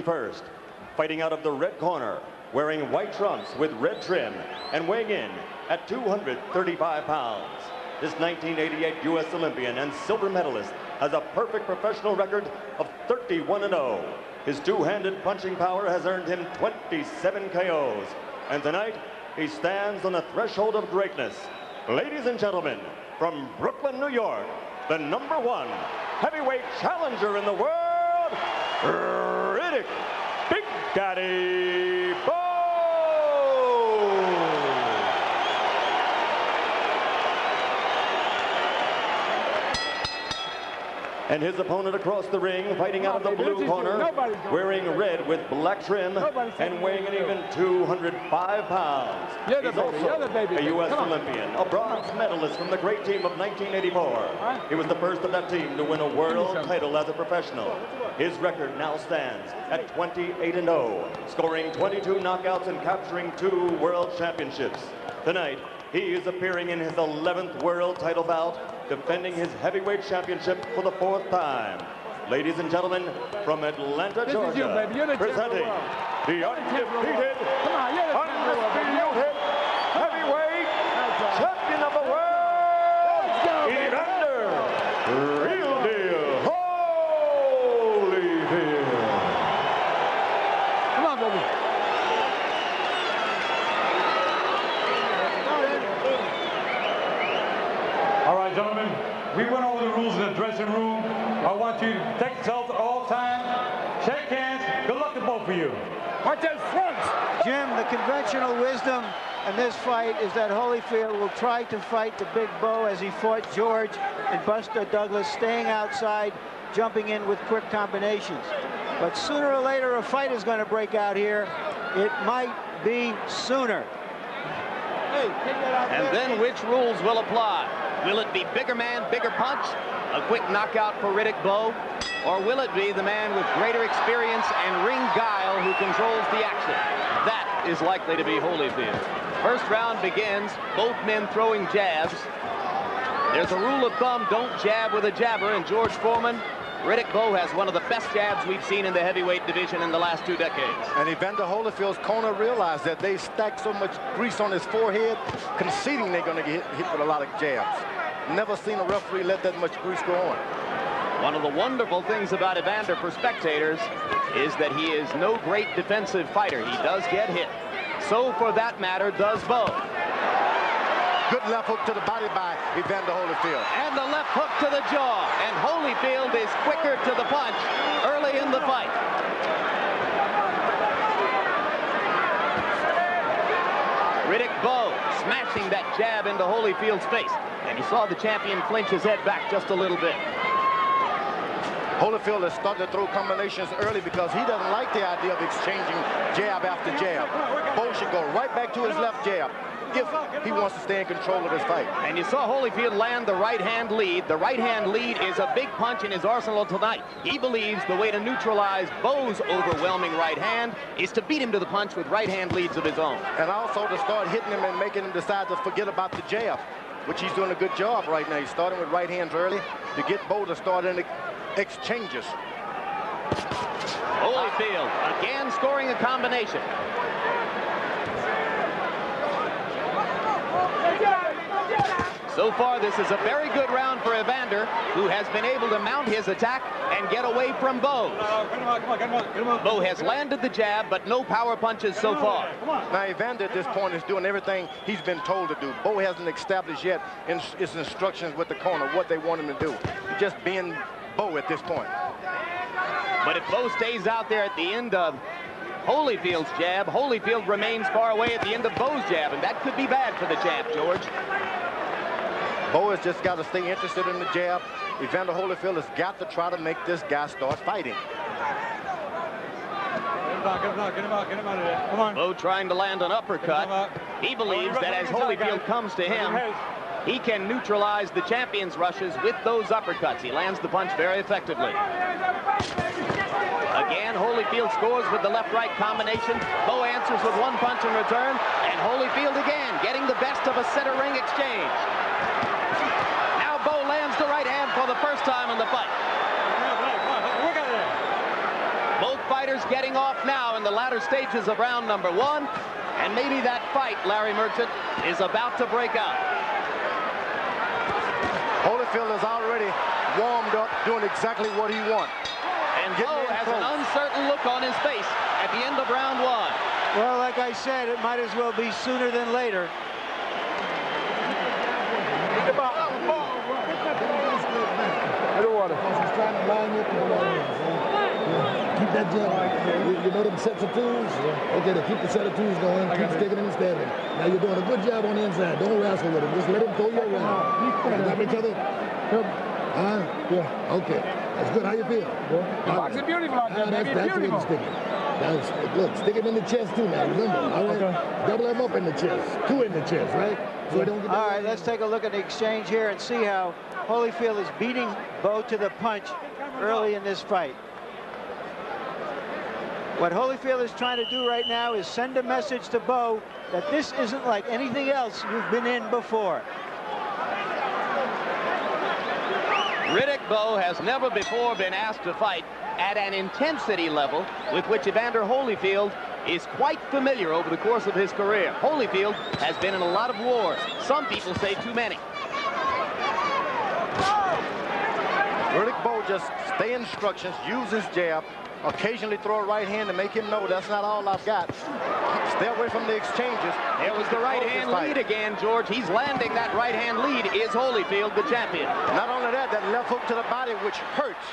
First, fighting out of the red corner, wearing white trunks with red trim and weighing in at 235 pounds. This 1988 U.S. Olympian and silver medalist has a perfect professional record of 31-0. His two-handed punching power has earned him 27 KOs. And tonight, he stands on the threshold of greatness. Ladies and gentlemen, from Brooklyn, New York, the #1 heavyweight challenger in the world, Riddick Big Daddy Bowe! And his opponent across the ring, fighting out of the blue corner, wearing red with black trim and weighing an even 205 pounds. He's also a U.S. Olympian, a bronze medalist from the great team of 1984. He was the first of that team to win a world title as a professional. His record now stands at 28-0, scoring 22 knockouts and capturing 2 world championships. Tonight, he is appearing in his 11th world title bout, defending his heavyweight championship for the 4th time. Ladies and gentlemen, from Atlanta, Georgia, presenting the undefeated, undisputed heavyweight champion of the world, Evander Holyfield. Come on, baby. All right, gentlemen, we went over the rules in the dressing room. I want you to take yourselves all time, shake hands. Good luck to both of you. Watch those fronts. Jim, the conventional wisdom in this fight is that Holyfield will try to fight the Big Bowe as he fought George and Buster Douglas, staying outside, jumping in with quick combinations. But sooner or later, a fight is going to break out here. It might be sooner. Hey, take that out and there. then which rules will apply? Will it be bigger man, bigger punch, a quick knockout for Riddick Bowe, or will it be the man with greater experience and ring guile who controls the action? That is likely to be Holyfield. First round begins, both men throwing jabs. There's a rule of thumb, don't jab with a jabber, and George Foreman, Riddick Bowe has one of the best jabs we've seen in the heavyweight division in the last 2 decades. And Evander Holyfield's corner realized that they stacked so much grease on his forehead, conceding they're going to get hit with a lot of jabs. Never seen a referee let that much grease go on. One of the wonderful things about Evander for spectators is that he is no great defensive fighter. He does get hit. So, for that matter, does Bowe. Good left hook to the body by Evander Holyfield. And the left hook to the jaw. And Holyfield is quicker to the punch early in the fight. Riddick Bowe smashing that jab into Holyfield's face. And you saw the champion flinch his head back just a little bit. Holyfield has started to throw combinations early because he doesn't like the idea of exchanging jab after jab. Bowe should go right back to his left jab if he wants to stay in control of this fight. And you saw Holyfield land the right-hand lead. The right-hand lead is a big punch in his arsenal tonight. He believes the way to neutralize Bowe's overwhelming right hand is to beat him to the punch with right-hand leads of his own. And also to start hitting him and making him decide to forget about the jab, which he's doing a good job right now. He's starting with right hands early to get Bowe to start in the exchanges. Holyfield again scoring a combination. So far, this is a very good round for Evander, who has been able to mount his attack and get away from Bowe. Bowe has landed the jab, but no power punches so far. Now, Evander at this point is doing everything he's been told to do. Bowe hasn't established yet in his instructions with the corner what they want him to do. He's just being Bowe at this point. But if Bowe stays out there at the end of Holyfield's jab, Holyfield remains far away at the end of Bowe's jab, and that could be bad for the champ, George. Bowe has just got to stay interested in the jab. Evander Holyfield has got to try to make this guy start fighting. Get him out of there. Come on. Bowe trying to land an uppercut. He believes that as Holyfield comes to him, he can neutralize the champion's rushes with those uppercuts. He lands the punch very effectively. Again, Holyfield scores with the left-right combination. Bowe answers with one punch in return. And Holyfield again getting the best of a center ring exchange. Now Bowe lands the right hand for the first time in the fight. Both fighters fighters getting off now in the latter stages of round number 1. And maybe that fight, Larry Merchant, is about to break out. Holyfield is already warmed up, doing exactly what he wants. And Bowe has an uncertain look on his face at the end of round 1. Well, like I said, it might as well be sooner than later. He's trying to line you up. Keep that jab. You know them sets of twos? Okay, to keep the set of twos going, keep sticking and stabbing. Now you're doing a good job on the inside. Don't wrestle with him. Just let him throw you around. You got each other? Yeah. Okay. That's good. How you feel? Boxing beautiful out there, baby. That's the way to stick it. Now, look, stick him in the chest too now. Remember, all right? Double him up in the chest. 2 in the chest, right? So he don't get all right, let's take a look at the exchange here and see how Holyfield is beating Bowe to the punch early in this fight. What Holyfield is trying to do right now is send a message to Bowe that this isn't like anything else you've been in before. Riddick Bowe has never before been asked to fight at an intensity level with which Evander Holyfield is quite familiar over the course of his career. Holyfield has been in a lot of wars. Some people say too many. Riddick Bowe just stay instructions, use his jab, occasionally throw a right hand to make him know that's not all I've got. Stay away from the exchanges. There was the right hand lead again, George. He's landing that right hand lead. Is Holyfield the champion? Not only that, that left hook to the body, which hurts.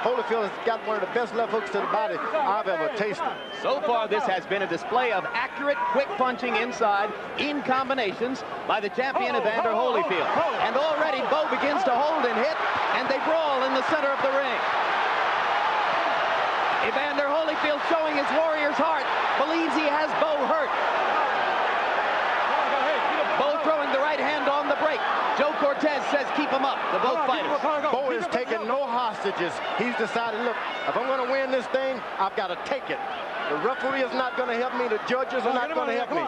Holyfield has got one of the best left hooks to the body I've ever tasted. So far, this has been a display of accurate, quick punching inside in combinations by the champion Evander Holyfield. And already Bowe begins to hold and hit, and they brawl in the center of the ring. Evander Holyfield showing his warrior's heart, believes he has Bowe hurt. Bowe throwing the right hand on the break. Joe Cortez says keep him up, the both fighters. Bowe is taking no hostages. He's decided, look, if I'm going to win this thing, I've got to take it. The referee is not going to help me. The judges are not going to help me.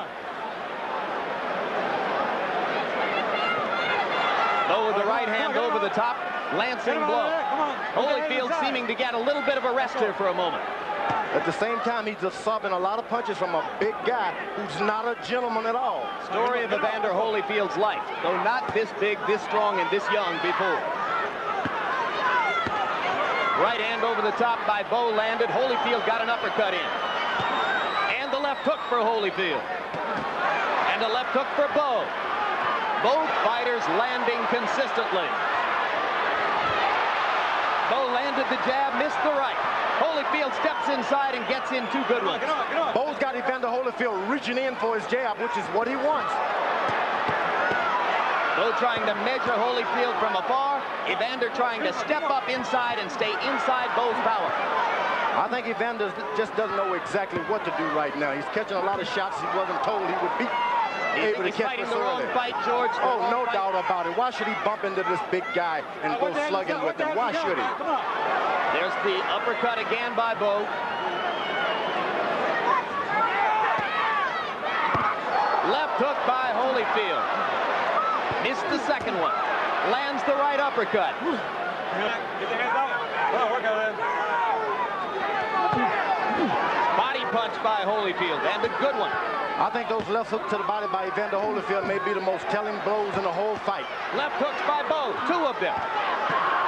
Bowe with the right hand over the top, lancing blow. Holyfield seeming to get a little bit of a rest here for a moment. At the same time, he's absorbing a lot of punches from a big guy who's not a gentleman at all. Story of Evander Holyfield's life, though not this big, this strong, and this young before. Right hand over the top by Bowe landed. Holyfield got an uppercut in. And the left hook for Holyfield. And a left hook for Bowe. Both fighters landing consistently. Bowe landed the jab, missed the right. Holyfield steps inside and gets in 2 good ones. Bowe's got Evander Holyfield reaching in for his jab, which is what he wants. Bowe trying to measure Holyfield from afar. Evander trying to step up inside and stay inside Bowe's power. I think Evander just doesn't know exactly what to do right now. He's catching a lot of shots he wasn't told he would be able to catch fighting the wrong fight, George. Oh, no doubt about it. Why should he bump into this big guy and go slugging with him? Why should he? There's the uppercut again by Bowe. Left hook by Holyfield. Missed the second one. Lands the right uppercut. Body punch by Holyfield, and a good one. I think those left hooks to the body by Evander Holyfield may be the most telling blows in the whole fight. Left hooks by Bowe, 2 of them.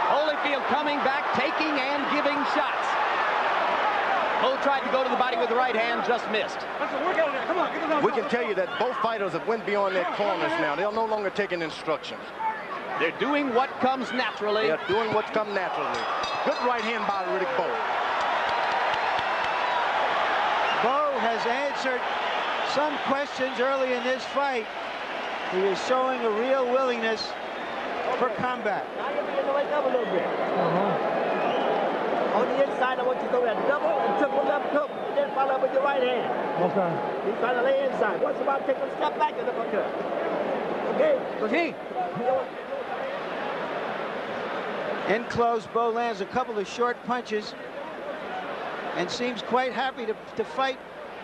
Holyfield coming back, taking and giving shots. Bowe tried to go to the body with the right hand, just missed. We can tell you that both fighters have went beyond their corners now. They're no longer taking instructions. They're doing what comes naturally. They're doing what's come naturally. Good right hand by Riddick Bowe. Bowe has answered some questions early in this fight. He is showing a real willingness for combat. Now you're beginning to wake up a little bit. On the inside, I want you to go that double and triple left hook, and then follow up with your right hand. Okay. He's trying to lay inside. Once about take a step back and uppercut. Okay? Okay. In close, Bowe lands a couple of short punches and seems quite happy to fight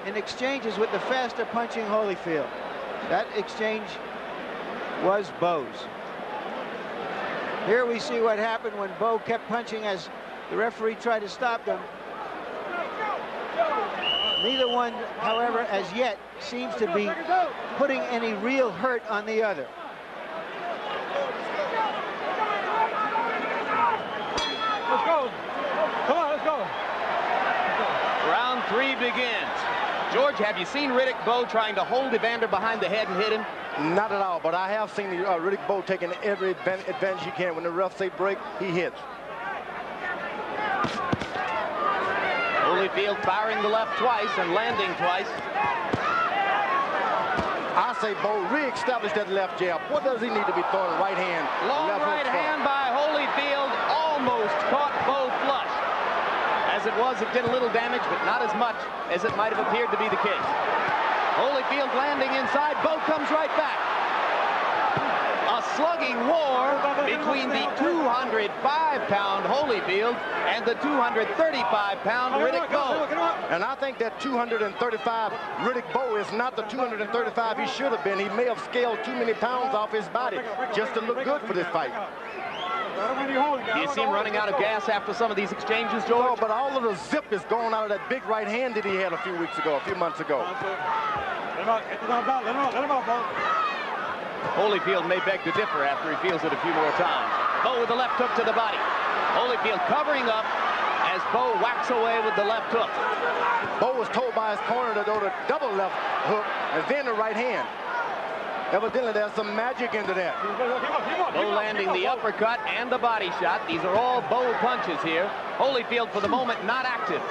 in exchanges with the faster punching Holyfield. That exchange was Bowe's. Here we see what happened when Bowe kept punching as the referee tried to stop them. Neither one, however, as yet seems to be putting any real hurt on the other. Let's go. Come on, let's go. Round 3 begins. George, have you seen Riddick Bowe trying to hold Evander behind the head and hit him? Not at all, but I have seen Riddick Bowe taking every advantage he can. When the refs say break, he hits. Holyfield firing the left twice and landing twice. I say Bowe re-establish that left jab. What does he need to be throwing? Right hand. Long right hand by Holyfield almost caught Bowe flush. As it was, it did a little damage, but not as much as it might have appeared to be the case. Holyfield landing inside. Bowe comes right back. A slugging war between the 205-pound Holyfield and the 235-pound Riddick Bowe. And I think that 235 Riddick Bowe is not the 235 he should have been. He may have scaled too many pounds off his body just to look good for this fight. Do you see him running out of gas after some of these exchanges, George? Oh, but all of the zip is going out of that big right hand that he had a few months ago. Holyfield may beg to differ after he feels it a few more times. Bowe with the left hook to the body. Holyfield covering up as Bowe whacks away with the left hook. Bowe was told by his corner to go to double left hook and then the right hand. Evidently, there's some magic into that. Bowe landing the uppercut and the body shot. These are all Bowe punches here. Holyfield, for the moment, not active.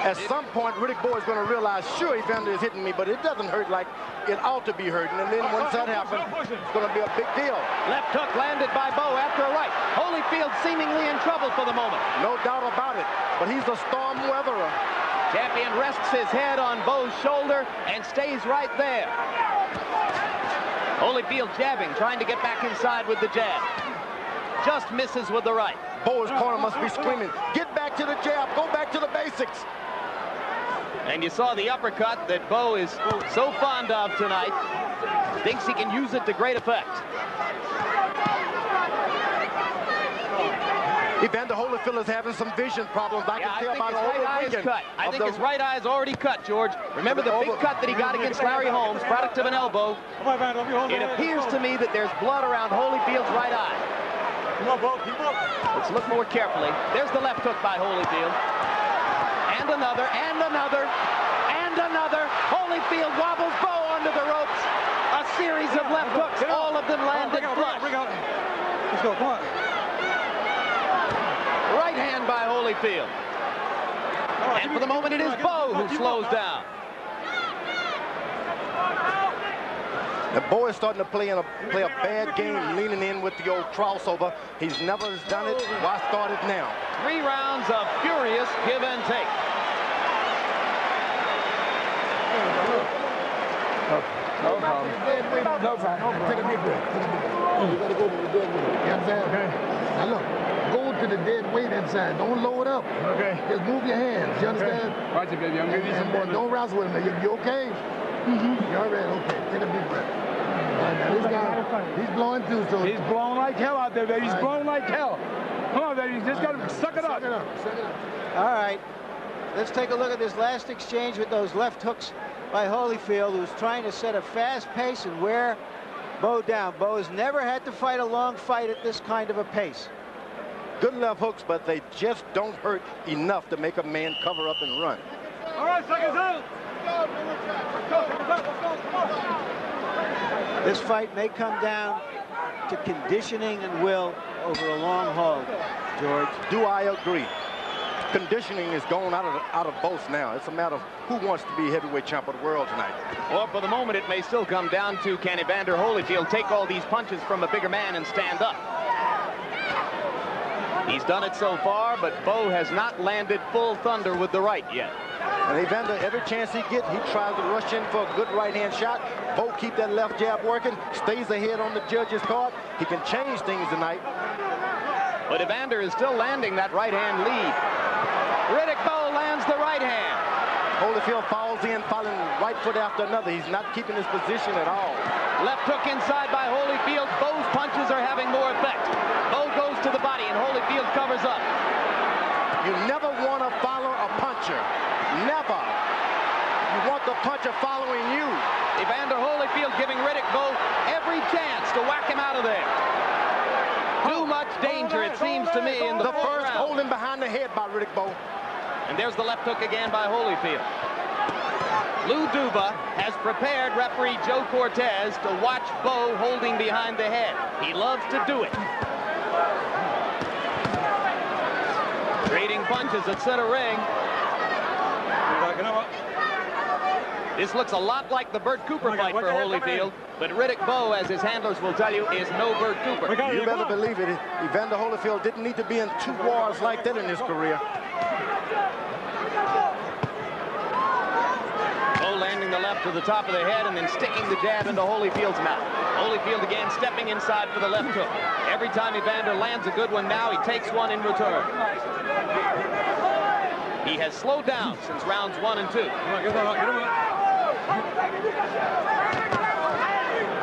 At some point, Riddick Bowe is going to realize, sure, Evander is hitting me, but it doesn't hurt like it ought to be hurting. And then once that happens, it's going to be a big deal. Left hook landed by Bowe after a right. Holyfield seemingly in trouble for the moment. No doubt about it, but he's a storm weatherer. Champion rests his head on Bowe's shoulder and stays right there. Holyfield jabbing, trying to get back inside with the jab. Just misses with the right. Bowe's corner must be screaming, get back to the jab, go back to the basics. And you saw the uppercut that Bowe is so fond of tonight. Thinks he can use it to great effect. Evander Holyfield is having some vision problems. I can tell by the right eye is cut. I think his right eye is already cut, George. Remember the big cut that he got against Larry Holmes, product of an elbow. It appears to me that there's blood around Holyfield's right eye. Let's look more carefully. There's the left hook by Holyfield. And another, and another, and another. Holyfield wobbles Bowe under the ropes. A series of left hooks, all of them landed flush. Let's go, come on. Right hand by Holyfield. And for the moment, it is Bowe who slows down. The Bowe is starting to play a bad game, leaning in with the old crossover. He's never done it. Why start it now? 3 rounds of furious give and take. No problem. No problem. Take a deep breath. You gotta go to the dead weight. You understand? Okay. Now look, go to the dead weight inside. Don't load up. Okay. Just move your hands. You understand? Okay. Watch it, baby. I'm giving you some more. Don't wrestle with him. You okay? Mm-hmm. You all right? Okay. Take a deep breath. Right, now this guy, he's blowing too, so he's blowing like hell out there, baby. He's blowing like hell. Come on, baby. You just gotta suck it up. Suck it up. Suck it up. All right. Let's take a look at this last exchange with those left hooks by Holyfield, who's trying to set a fast pace and wear Bowe down. Bowe has never had to fight a long fight at this kind of a pace. Good left hooks, but they just don't hurt enough to make a man cover up and run. All right, seconds out. This fight may come down to conditioning and will over a long haul, George. Do I agree? Conditioning is going out of both now. It's a matter of who wants to be heavyweight champ of the world tonight. Or for the moment, it may still come down to, can Evander Holyfield take all these punches from a bigger man and stand up? He's done it so far, but Bowe has not landed full thunder with the right yet. And Evander, every chance he gets, he tries to rush in for a good right-hand shot. Bowe keep that left jab working, stays ahead on the judge's card. He can change things tonight. But Evander is still landing that right-hand lead. Riddick Bowe lands the right hand. Holyfield falls in, falling right foot after another. He's not keeping his position at all. Left hook inside by Holyfield. Bowe's punches are having more effect. Bowe goes to the body, and Holyfield covers up. You never want to follow a punch puncher following you. Evander Holyfield giving Riddick Bowe every chance to whack him out of there. Too much danger, it seems to me, in the first round. holding behind the head by Riddick Bowe. And there's the left hook again by Holyfield. Lou Duba has prepared referee Joe Cortez to watch Bowe holding behind the head. He loves to do it. Trading punches at center ring. This looks a lot like the Bert Cooper fight for Holyfield, but Riddick Bowe, as his handlers will tell you, is no Bert Cooper. You better believe it. Evander Holyfield didn't need to be in 2 wars like that in his career. Bowe landing the left to the top of the head and then sticking the jab into Holyfield's mouth. Holyfield again stepping inside for the left hook. Every time Evander lands a good one now, he takes one in return. He has slowed down since rounds 1 and 2.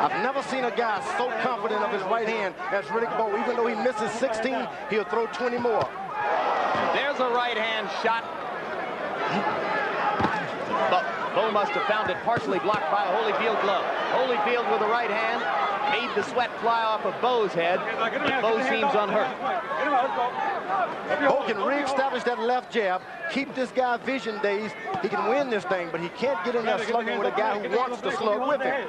I've never seen a guy so confident of his right hand as Riddick Bowe. Even though he misses 16, he'll throw 20 more. There's a right hand shot. But Bowe must have found it partially blocked by a Holyfield glove. Holyfield with the right hand made the sweat fly off of Bowe's head, but Bowe seems unhurt. Bowe can re-establish that left jab, keep this guy vision dazed. He can win this thing, but he can't get in there slugging with a guy who wants to slug with him.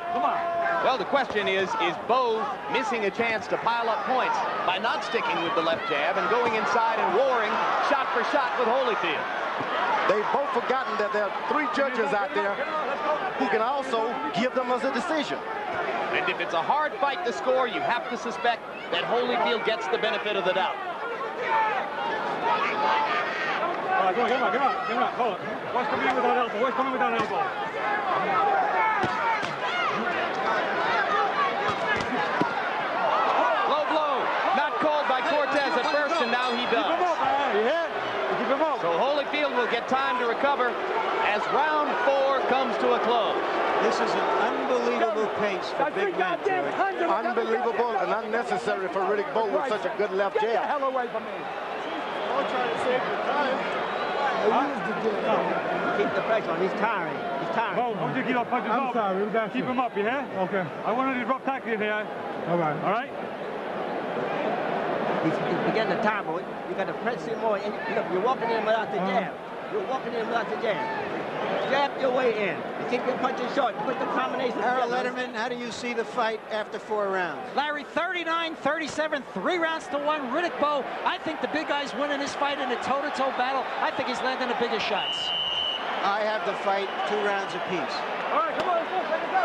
Well, the question is Bowe missing a chance to pile up points by not sticking with the left jab and going inside and warring shot for shot with Holyfield? They've both forgotten that there are 3 judges out there who can also give them as a decision. And if it's a hard fight to score, you have to suspect that Holyfield gets the benefit of the doubt. All right, come on. Hold on. Watch coming in with that elbow. Watch coming with that elbow. Low blow. Not called by Cortez at first, and now he does. Keep him up. So Holyfield will get time to recover as round 4 comes to a close. This is an unbelievable pace for big men. Unbelievable and unnecessary for Riddick Bowe with such a good left jab. Get the hell away from me. I'm trying to save the time. Keep the pressure on. He's tiring. He's tiring. Bowe, I want you to keep our punches up. I'm sorry. We got Keep him up, you hear? Okay. I want these rough tackles in here. All right. All right? He's beginning to tire, boy. You got to press him more. And look, you're walking in without the jab. You're walking in without the jab. Jab your way in. You keep your punches short. Put the combination. Harold Letterman, how do you see the fight after 4 rounds? Larry, 39-37, 3 rounds to 1. Riddick Bowe, I think the big guy's winning this fight in a toe-to-toe battle. I think he's landing the biggest shots. I have the fight 2 rounds apiece. All right, come on. Let's go.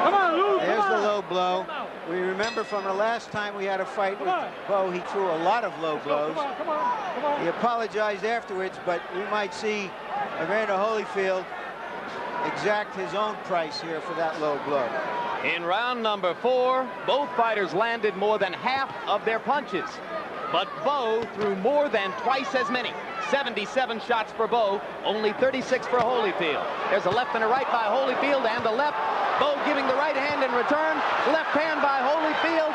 Come on, Lou. There's the low blow. We remember from the last time we had a fight with Bowe, he threw a lot of low blows. Come on. He apologized afterwards, but we might see Evander Holyfield exact his own price here for that low blow. In round number 4, both fighters landed more than half of their punches. But Bowe threw more than twice as many. 77 shots for Bowe, only 36 for Holyfield. There's a left and a right by Holyfield and a left. Bowe giving the right hand in return. Left hand by Holyfield.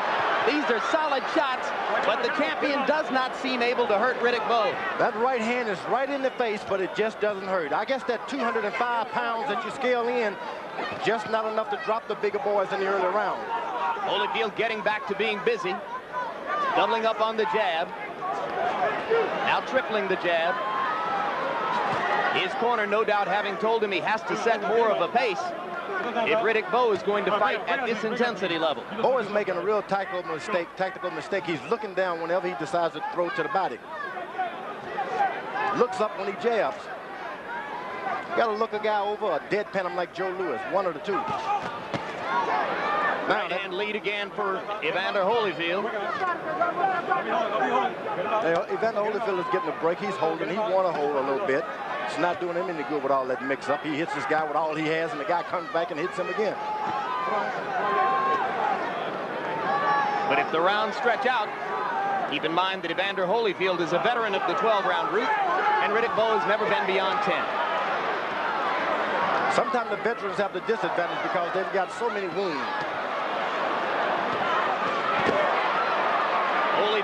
These are solid shots, but the champion does not seem able to hurt Riddick Bowe. That right hand is right in the face, but it just doesn't hurt. I guess that 205 pounds that you scale in, just not enough to drop the bigger boys in the early round. Holyfield getting back to being busy. Doubling up on the jab. Now tripling the jab. His corner no doubt having told him he has to set more of a pace if Riddick Bowe is going to fight at this intensity level. Bowe is making a real tactical mistake. He's looking down whenever he decides to throw to the body. Looks up when he jabs. You gotta look a guy over or deadpan him like Joe Louis, one of the two. Right hand lead again for Evander Holyfield. Evander Holyfield is getting a break. He's holding. He want to hold a little bit. It's not doing him any good with all that mix-up. He hits this guy with all he has, and the guy comes back and hits him again. But if the rounds stretch out, keep in mind that Evander Holyfield is a veteran of the 12-round route, and Riddick Bowe has never been beyond 10. Sometimes the veterans have the disadvantage because they've got so many wounds.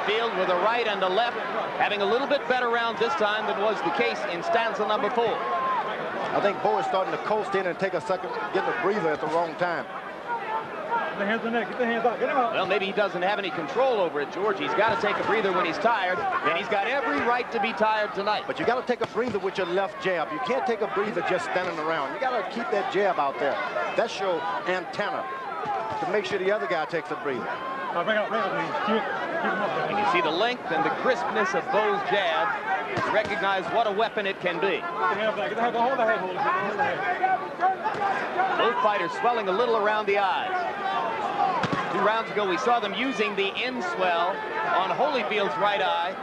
Holyfield with a right and a left, having a little bit better round this time than was the case in stanza number 4. I think Bowe is starting to coast in and take a second, getting a breather at the wrong time. Get the hands on the neck. Get the hands out. Get him out. Well, maybe he doesn't have any control over it, George. He's got to take a breather when he's tired, and he's got every right to be tired tonight. But you got to take a breather with your left jab. You can't take a breather just standing around. You got to keep that jab out there. That's your antenna to make sure the other guy takes a breather. Bring out, please. Keep him up. And you see the length and the crispness of Bowe's jab. Recognize what a weapon it can be. Get the hands back. Get the hands. Hold the head. Hold the head. Both fighters swelling a little around the eyes. 2 rounds ago, we saw them using the end swell on Holyfield's right eye.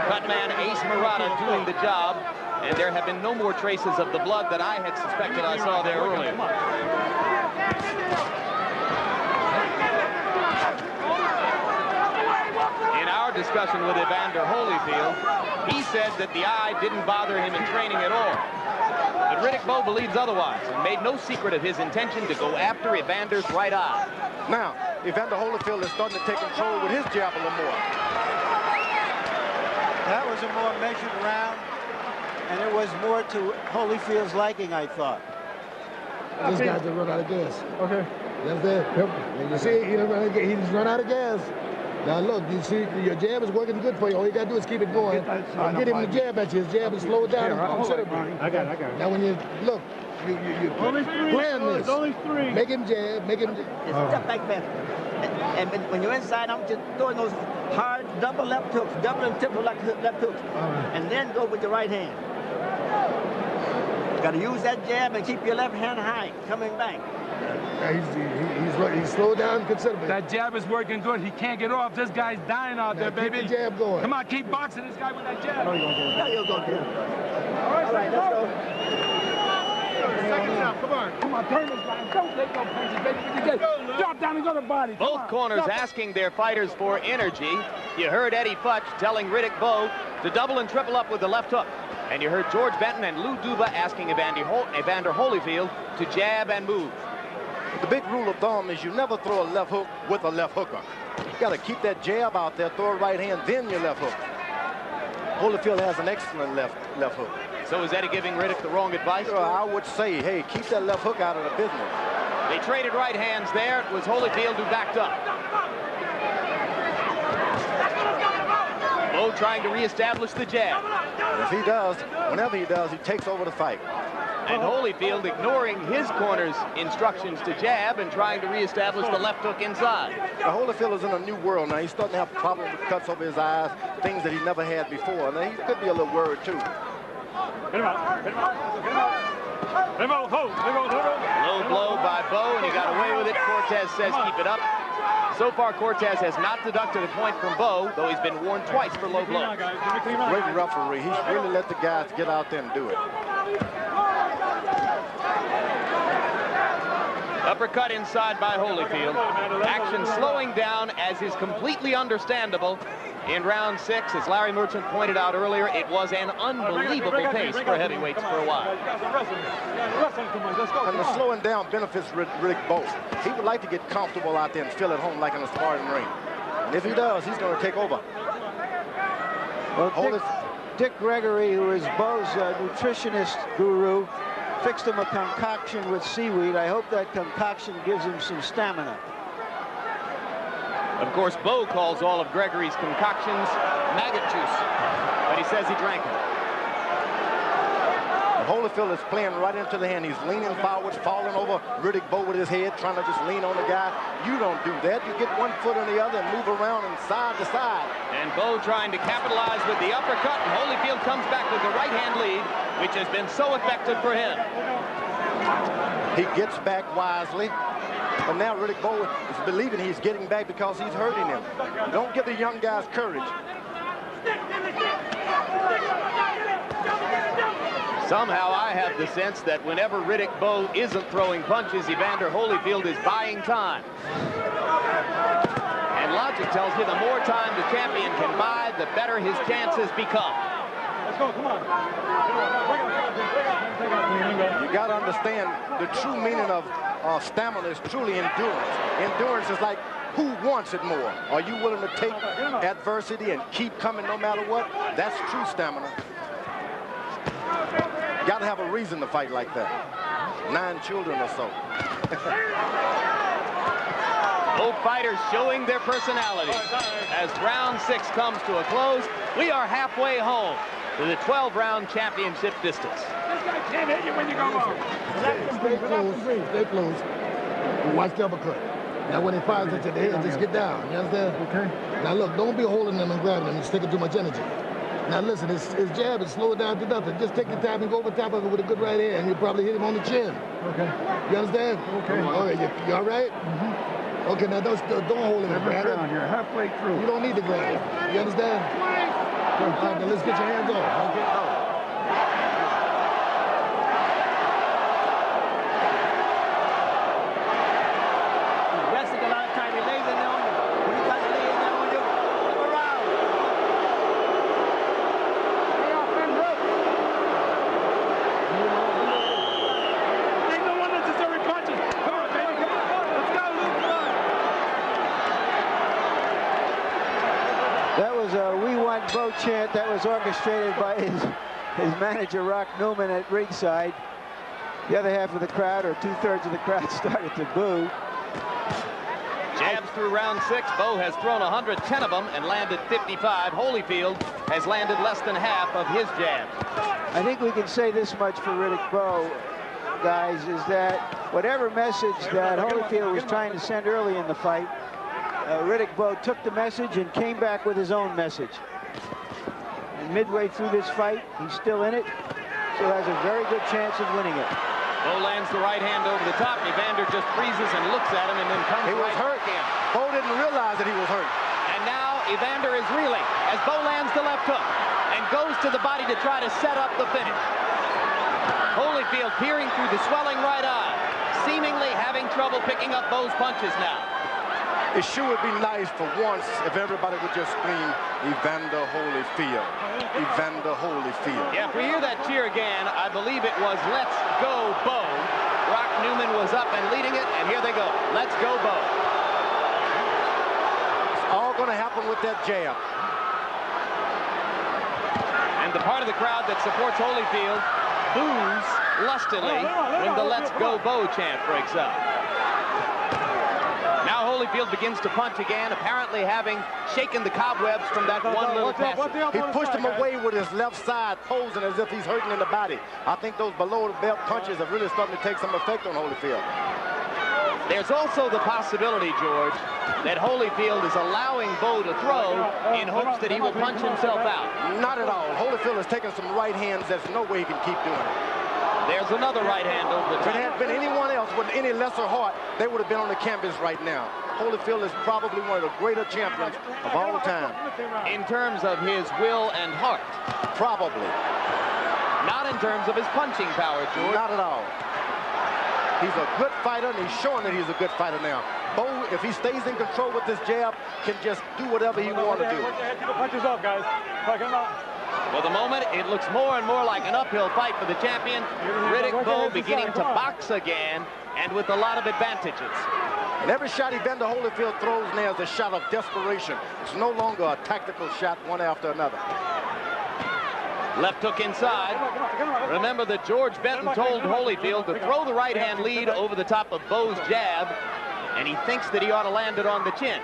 Cutman Ace Murata doing the job, and there have been no more traces of the blood that I had suspected I saw there earlier. In our discussion with Evander Holyfield, he said that the eye didn't bother him in training at all. But Riddick Bowe believes otherwise and made no secret of his intention to go after Evander's right eye. Now, Evander Holyfield is starting to take control with his jab a little more. That was a more measured round, and it was more to Holyfield's liking, I thought. This guy's just run out of gas. Okay. That's it. You see, he just run out of gas. Now look, you see, your jab is working good for you. All you got to do is keep it going. Get him the jab at you. His jab is slowed down considerably. I got it. Now when you look, you plan this. Only 3. Make him jab. Make him. Just step back there. And when you're inside, I'm just throwing those hard double left hooks, double and triple left hooks, and then go with your right hand. You got to use that jab and keep your left hand high, coming back. He's slowed down considerably. That jab is working good. He can't get off. This guy's dying out there, baby. Keep the jab going. Come on, keep boxing this guy with that jab. No, you're going to. All right, let's go. Come on, turn this line. Don't take no punches, baby. Drop down and go to body. Both corners asking their fighters for energy. You heard Eddie Futch telling Riddick Bowe to double and triple up with the left hook. And you heard George Benton and Lou Duva asking Evander Holyfield to jab and move. The big rule of thumb is you never throw a left hook with a left hooker. You got to keep that jab out there, throw a right hand, then your left hook. Holyfield has an excellent left hook. So is Eddie giving Riddick the wrong advice? I would say, hey, keep that left hook out of the business. They traded right hands there. It was Holyfield who backed up. Bowe trying to reestablish the jab. And if he does, whenever he does, he takes over the fight. And Holyfield ignoring his corner's instructions to jab and trying to reestablish the left hook inside. Now, Holyfield is in a new world now. He's starting to have problems with cuts over his eyes, things that he never had before. Now, he could be a little worried, too. Get him out. Get him out. Get him out. Get him out. Hold. Low blow by Bowe, and he got away with it. Cortez says keep it up. So far, Cortez has not deducted a point from Bowe, though he's been warned twice for low blow. Great referee. He's really let the guys get out there and do it. Uppercut inside by Holyfield. Action slowing down, as is completely understandable in round 6. As Larry Merchant pointed out earlier, it was an unbelievable pace for heavyweights for a while. And the slowing down benefits Riddick Bowe. He would like to get comfortable out there and feel at home like in a sparring ring. And if he does, he's going to take over. Well, Dick Gregory, who is Bowe's nutritionist guru, fixed him a concoction with seaweed. I hope that concoction gives him some stamina. Of course, Bowe calls all of Gregory's concoctions maggot juice, but he says he drank it. Holyfield is playing right into the hand. He's leaning forward, falling over Riddick Bowe with his head, trying to just lean on the guy. You don't do that. You get one foot on the other and move around and side to side. And Bowe trying to capitalize with the uppercut, and Holyfield comes back with the right-hand lead, which has been so effective for him. He gets back wisely. And now Riddick Bowe is believing he's getting back because he's hurting him. Don't give the young guys courage. Somehow I have the sense that whenever Riddick Bowe isn't throwing punches, Evander Holyfield is buying time. And logic tells you the more time the champion can buy, the better his chances become. Let's go, come on. You got to understand the true meaning of stamina is truly endurance. Endurance is like Who wants it more? Are you willing to take adversity and keep coming no matter what? That's true stamina. Got to have a reason to fight like that. 9 children or so. Both fighters showing their personality. As round 6 comes to a close, we are halfway home to the 12-round championship distance. This guy can't hit you when you go home. Stay close. Stay close. Watch the uppercut. Now when he fires at your head, just get down. You understand? Okay. Now look, don't be holding them and grabbing them and sticking too much energy. Now listen, his jab is slow it down to nothing. Just take your time and go over top of it with a good right hand. You'll probably hit him on the chin. Okay. You understand? Okay. All right, you all right? Mm-hmm. Okay, now don't hold him and grab him. You're halfway through. You don't need to grab him. You understand? All right, now let's get your hands off. Okay. Bowe chant that was orchestrated by his manager Rock Newman at ringside. The other half of the crowd, or 2/3 of the crowd, started to boo. Jabs through round 6. Bowe has thrown 110 of them and landed 55. Holyfield has landed less than half of his jabs. I think we can say this much for Riddick Bowe, guys, is that whatever message that Holyfield was trying to send early in the fight, Riddick Bowe took the message and came back with his own message. Midway through this fight, he's still in it, so has a very good chance of winning it. Bowe lands the right hand over the top. Evander just freezes and looks at him and then comes right hurt again. Bowe didn't realize that he was hurt. And now Evander is reeling as Bowe lands the left hook and goes to the body to try to set up the finish. Holyfield peering through the swelling right eye, seemingly having trouble picking up Bowe's punches now. It sure would be nice for once if everybody would just scream, Evander Holyfield. Evander Holyfield. Yeah, if we hear that cheer again, I believe it was Let's Go Bowe. Rock Newman was up and leading it, and here they go. Let's go Bowe. It's all going to happen with that jab. And the part of the crowd that supports Holyfield boos lustily when the Let's Go Bowe chant breaks out. Now Holyfield begins to punch again, apparently having shaken the cobwebs from that one little passage. He pushed him away with his left side, posing as if he's hurting in the body. I think those below-the-belt punches are really starting to take some effect on Holyfield. There's also the possibility, George, that Holyfield is allowing Bowe to throw in hopes that he will punch himself out. Not at all. Holyfield has taken some right hands. There's no way he can keep doing it. There's another right hand over the top. If it had been anyone else with any lesser heart, they would have been on the canvas right now. Holyfield is probably one of the greater champions of all time. In terms of his will and heart? Probably. Not in terms of his punching power, George. Not at all. He's a good fighter, and he's showing that he's a good fighter now. Bowe, if he stays in control with this jab, can just do whatever he wants to do. Keep the punches off, guys. For the moment, it looks more and more like an uphill fight for the champion. Riddick Bowe beginning to box again, and with a lot of advantages. And every shot Evander Holyfield throws now is a shot of desperation. It's no longer a tactical shot one after another. Left hook inside. Remember that George Benton told Holyfield to throw the right-hand lead over the top of Bowe's jab, and he thinks that he ought to land it on the chin.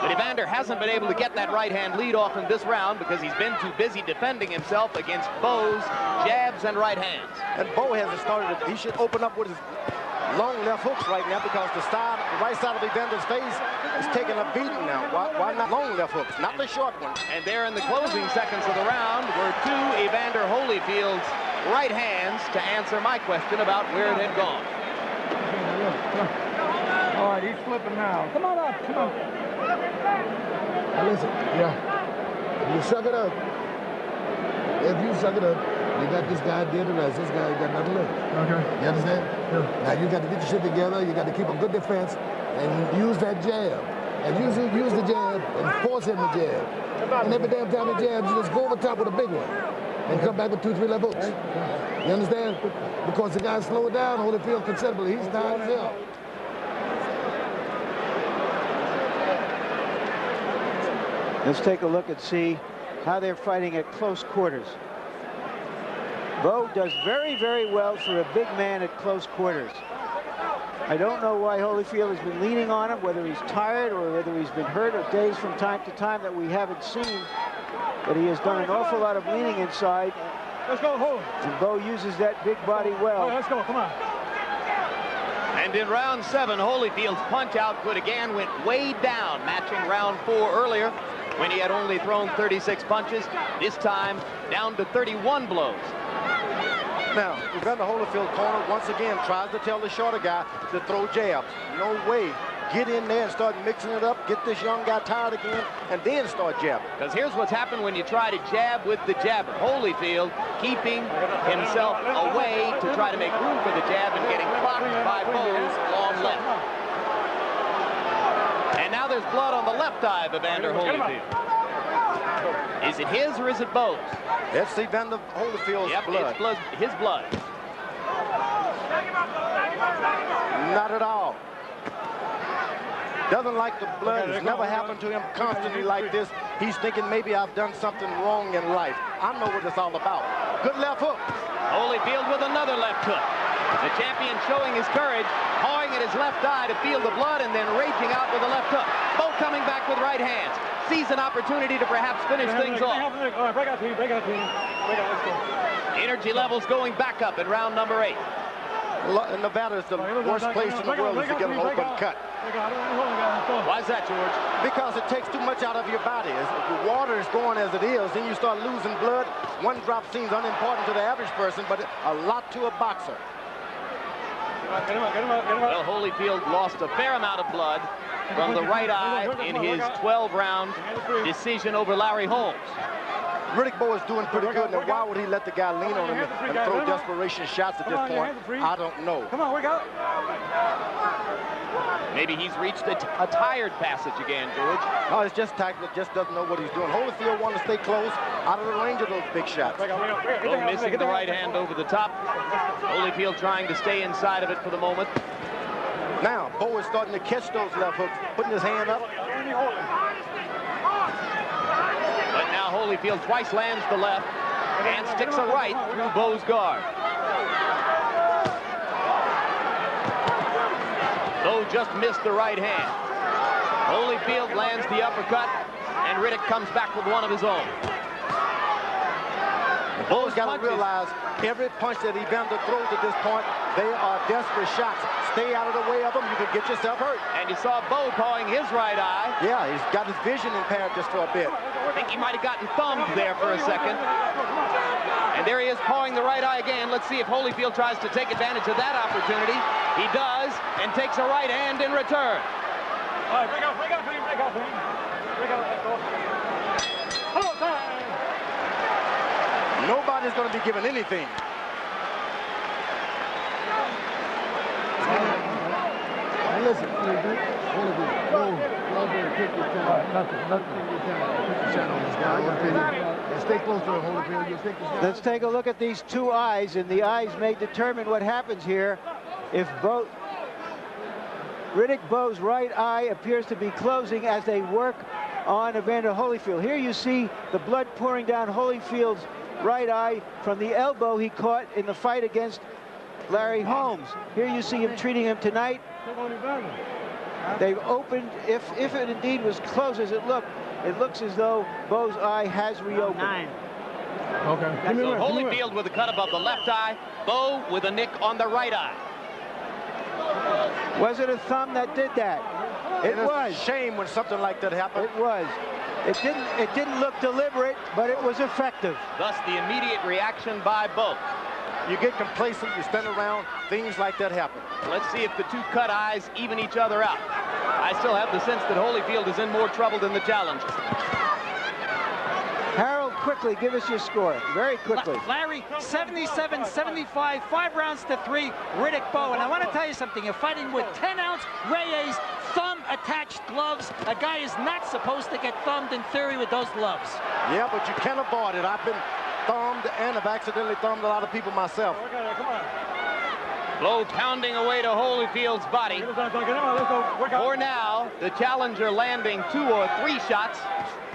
But Evander hasn't been able to get that right-hand lead off in this round because he's been too busy defending himself against Bowe's jabs and right hands. And Bowe hasn't started. He should open up with his long left hooks right now because the right side of Evander's face is taking a beating now. Why not long left hooks, not the short ones? And there in the closing seconds of the round were 2 Evander Holyfield's right hands to answer my question about where it had gone. All right, he's flipping now. Come on up, come on. Now listen, if you suck it up, you got this guy dead to rest. This guy got nothing left. Okay. You understand? Yeah. Now you got to get your shit together. You got to keep a good defense and use that jab. And use the jab and force him to jab. And every damn time he jabs, you just go over top with a big one and come back with 2, 3 left hooks. You understand? Because the guy slowed down Holyfield considerably. He's tired as hell. Let's take a look and see how they're fighting at close quarters. Bowe does very, very well for a big man at close quarters. I don't know why Holyfield has been leaning on him, whether he's tired or whether he's been hurt or dazed from time to time that we haven't seen. But he has done an awful lot of leaning inside. Let's go, Holmes. And Bowe uses that big body well. All right, let's go, come on. And in round 7, Holyfield's punch output again went way down, matching round 4 earlier when he had only thrown 36 punches. This time down to 31 blows. Now, Evander Holyfield corner once again tries to tell the shorter guy to throw jabs. No way. Get in there and start mixing it up, get this young guy tired again, and then start jabbing. Because here's what's happened when you try to jab with the jabber. Holyfield keeping himself away to try to make room for the jab and getting clocked by Bowe's long left. And now there's blood on the left eye of Evander Holyfield. Is it his or is it Bowe's? It's Evander Holyfield's blood. It's his blood. Not at all. Doesn't like the blood. It's never happened to him constantly like this. He's thinking maybe I've done something wrong in life. I know what it's all about. Good left hook. Holyfield with another left hook. The champion showing his courage, pawing at his left eye to feel the blood and then raging out with a left hook. Both coming back with right hands. Sees an opportunity to perhaps finish things off. All right, break out, team. Break out, team. Break out, let's go. Energy levels going back up in round number 8. Nevada is the worst place in the world to get an open cut. Why is that, George? Because it takes too much out of your body. As the water is going as it is, then you start losing blood. One drop seems unimportant to the average person, but a lot to a boxer. Well, Holyfield lost a fair amount of blood from the right eye in his 12-round decision over Larry Holmes. Riddick Bowe is doing pretty good. Now, why would he let the guy lean on him and throw desperation shots at this point? I don't know. Come on, wake up. Maybe he's reached a tired passage again, George. No, it's just tight. Just doesn't know what he's doing. Holyfield wants to stay close, out of the range of those big shots. Bowe missing the right hand over the top. Holyfield trying to stay inside of it for the moment. Now, Bowe is starting to catch those left hooks, putting his hand up. But now Holyfield twice lands the left and sticks a right through Bowe's guard. Bowe just missed the right hand. Holyfield lands the uppercut, and Riddick comes back with one of his own. Bowe's got to realize every punch that Evander throws at this point, they are desperate shots. Stay out of the way of them, you can get yourself hurt. And you saw Bowe pawing his right eye. Yeah, he's got his vision impaired just for a bit. I think he might have gotten thumbed there for a second. And there he is pawing the right eye again. Let's see if Holyfield tries to take advantage of that opportunity. He does, and takes a right hand in return. All right, break out, break out, break out, break out, let's go. Hello, time. Nobody's going to be given anything. Now listen, stay close to Holyfield. Let's take a look at these two eyes, and the eyes may determine what happens here. If Riddick Bowe's right eye appears to be closing as they work on Evander Holyfield. Here you see the blood pouring down Holyfield's right eye from the elbow he caught in the fight against Larry Holmes. Here you see him treating him tonight. They've opened, if it indeed was closed as it looks as though Bowe's eye has reopened. Okay. So Holyfield with a cut above the left eye, Bowe with a nick on the right eye. Was it a thumb that did that? It was. It's a shame when something like that happened. It was. It didn't look deliberate, but it was effective. Thus the immediate reaction by Bowe. You get complacent, you stand around, things like that happen. Let's see if the two cut eyes even each other out. I still have the sense that Holyfield is in more trouble than the challenger. Harold, quickly, give us your score. Very quickly. Larry, 77-75, 5 rounds to 3, Riddick Bowe. And I want to tell you something. You're fighting with 10-ounce Reyes thumb-attached gloves. A guy is not supposed to get thumbed in theory with those gloves. Yeah, but you can't avoid it. I've been thumbed and have accidentally thumbed a lot of people myself. Bowe pounding away to Holyfield's body. For now, the challenger landing 2 or 3 shots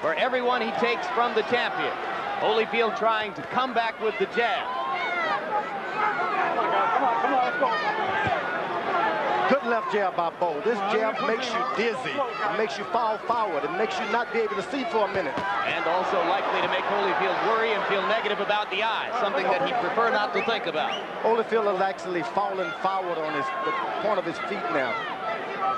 for everyone he takes from the champion. Holyfield trying to come back with the jab. Good left jab by Bowe. This jab makes you dizzy. It makes you fall forward. It makes you not be able to see for a minute. And also likely to make Holyfield worry and feel negative about the eye, something that he'd prefer not to think about. Holyfield is actually falling forward on the point of his feet now.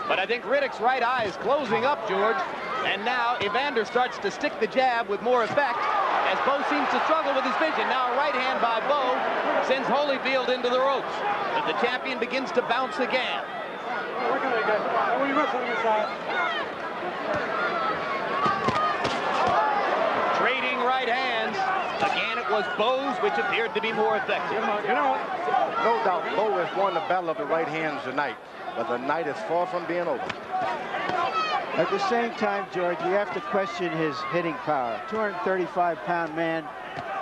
But I think Riddick's right eye is closing up, George. And now Evander starts to stick the jab with more effect as Bowe seems to struggle with his vision. Now a right hand by Bowe sends Holyfield into the ropes. But the champion begins to bounce again. Trading right hands. Again, it was Bowe's, which appeared to be more effective. No doubt, Bowe has won the battle of the right hands tonight, but the night is far from being over. At the same time, George, you have to question his hitting power. 235-pound man,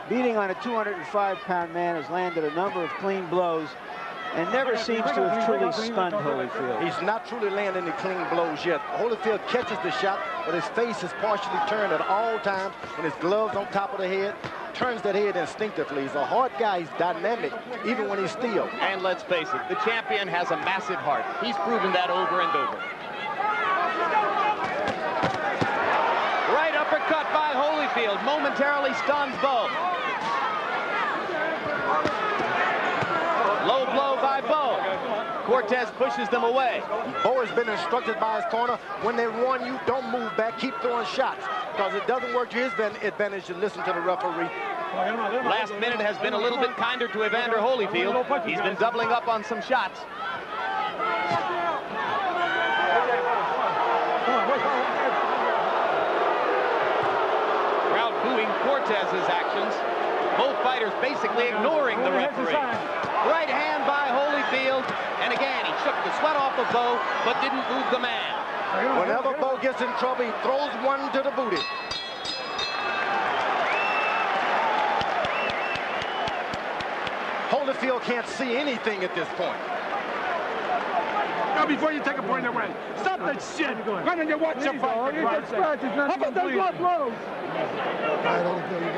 beating on a 205-pound man, has landed a number of clean blows and never seems to have truly stunned Holyfield. He's not truly landing any clean blows yet. Holyfield catches the shot, but his face is partially turned at all times, and his gloves on top of the head, turns that head instinctively. He's a hard guy. He's dynamic, even when he's still. And let's face it, the champion has a massive heart. He's proven that over and over. Right uppercut by Holyfield momentarily stuns Bowe. Low blow by Bowe. Cortez pushes them away. Bowe has been instructed by his corner, when they run you, don't move back, keep throwing shots. Because it doesn't work to his advantage to listen to the referee. Last minute has been a little bit kinder to Evander Holyfield. He's been doubling up on some shots. Crowd booing Cortez's actions. Both fighters basically ignoring the referee. Right hand by Holyfield, and again he shook the sweat off of Bowe, but didn't move the man. Whenever Bowe gets in trouble, he throws one to the booty. Holyfield can't see anything at this point. Now, before you take a point away, stop that shit. Why don't you watch your fight? How about those blood blows? I don't feel you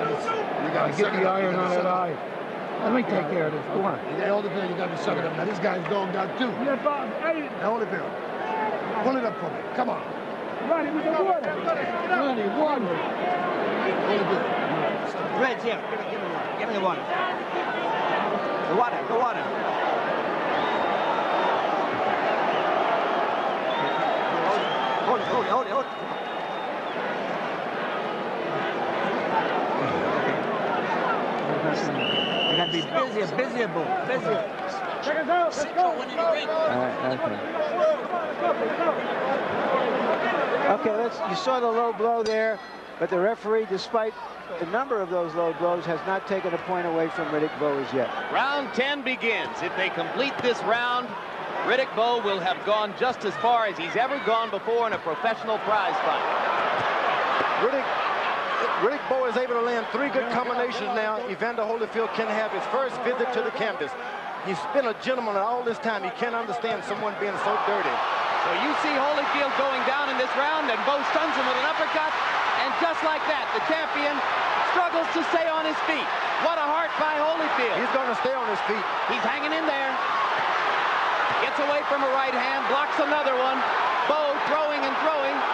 gotta get the iron on that eye. Let me take care of this. Go on. Holyfield, you gotta be sucking up. Now this guy's dogged out too. Yeah, Bob. Hey, Holyfield, pull it up for me. Come on. Ronnie, with the water. Ronnie, water. Holyfield. Red's here. Give me the water. The water. The water. Hold it. You gotta be busier. Check us out, let's go. Okay, you saw the low blow there, but the referee, despite the number of those low blows, has not taken a point away from Riddick Bowe as yet. Round 10 begins. If they complete this round, Riddick Bowe will have gone just as far as he's ever gone before in a professional prize fight. Riddick Bowe is able to land 3 good combinations now. Evander Holyfield can have his first visit to the canvas. He's been a gentleman all this time. He can't understand someone being so dirty. So you see Holyfield going down in this round, and Bowe stuns him with an uppercut. And just like that, the champion struggles to stay on his feet. What a heart by Holyfield. He's going to stay on his feet. He's hanging in there. Gets away from a right hand, blocks another one. Bowe throwing,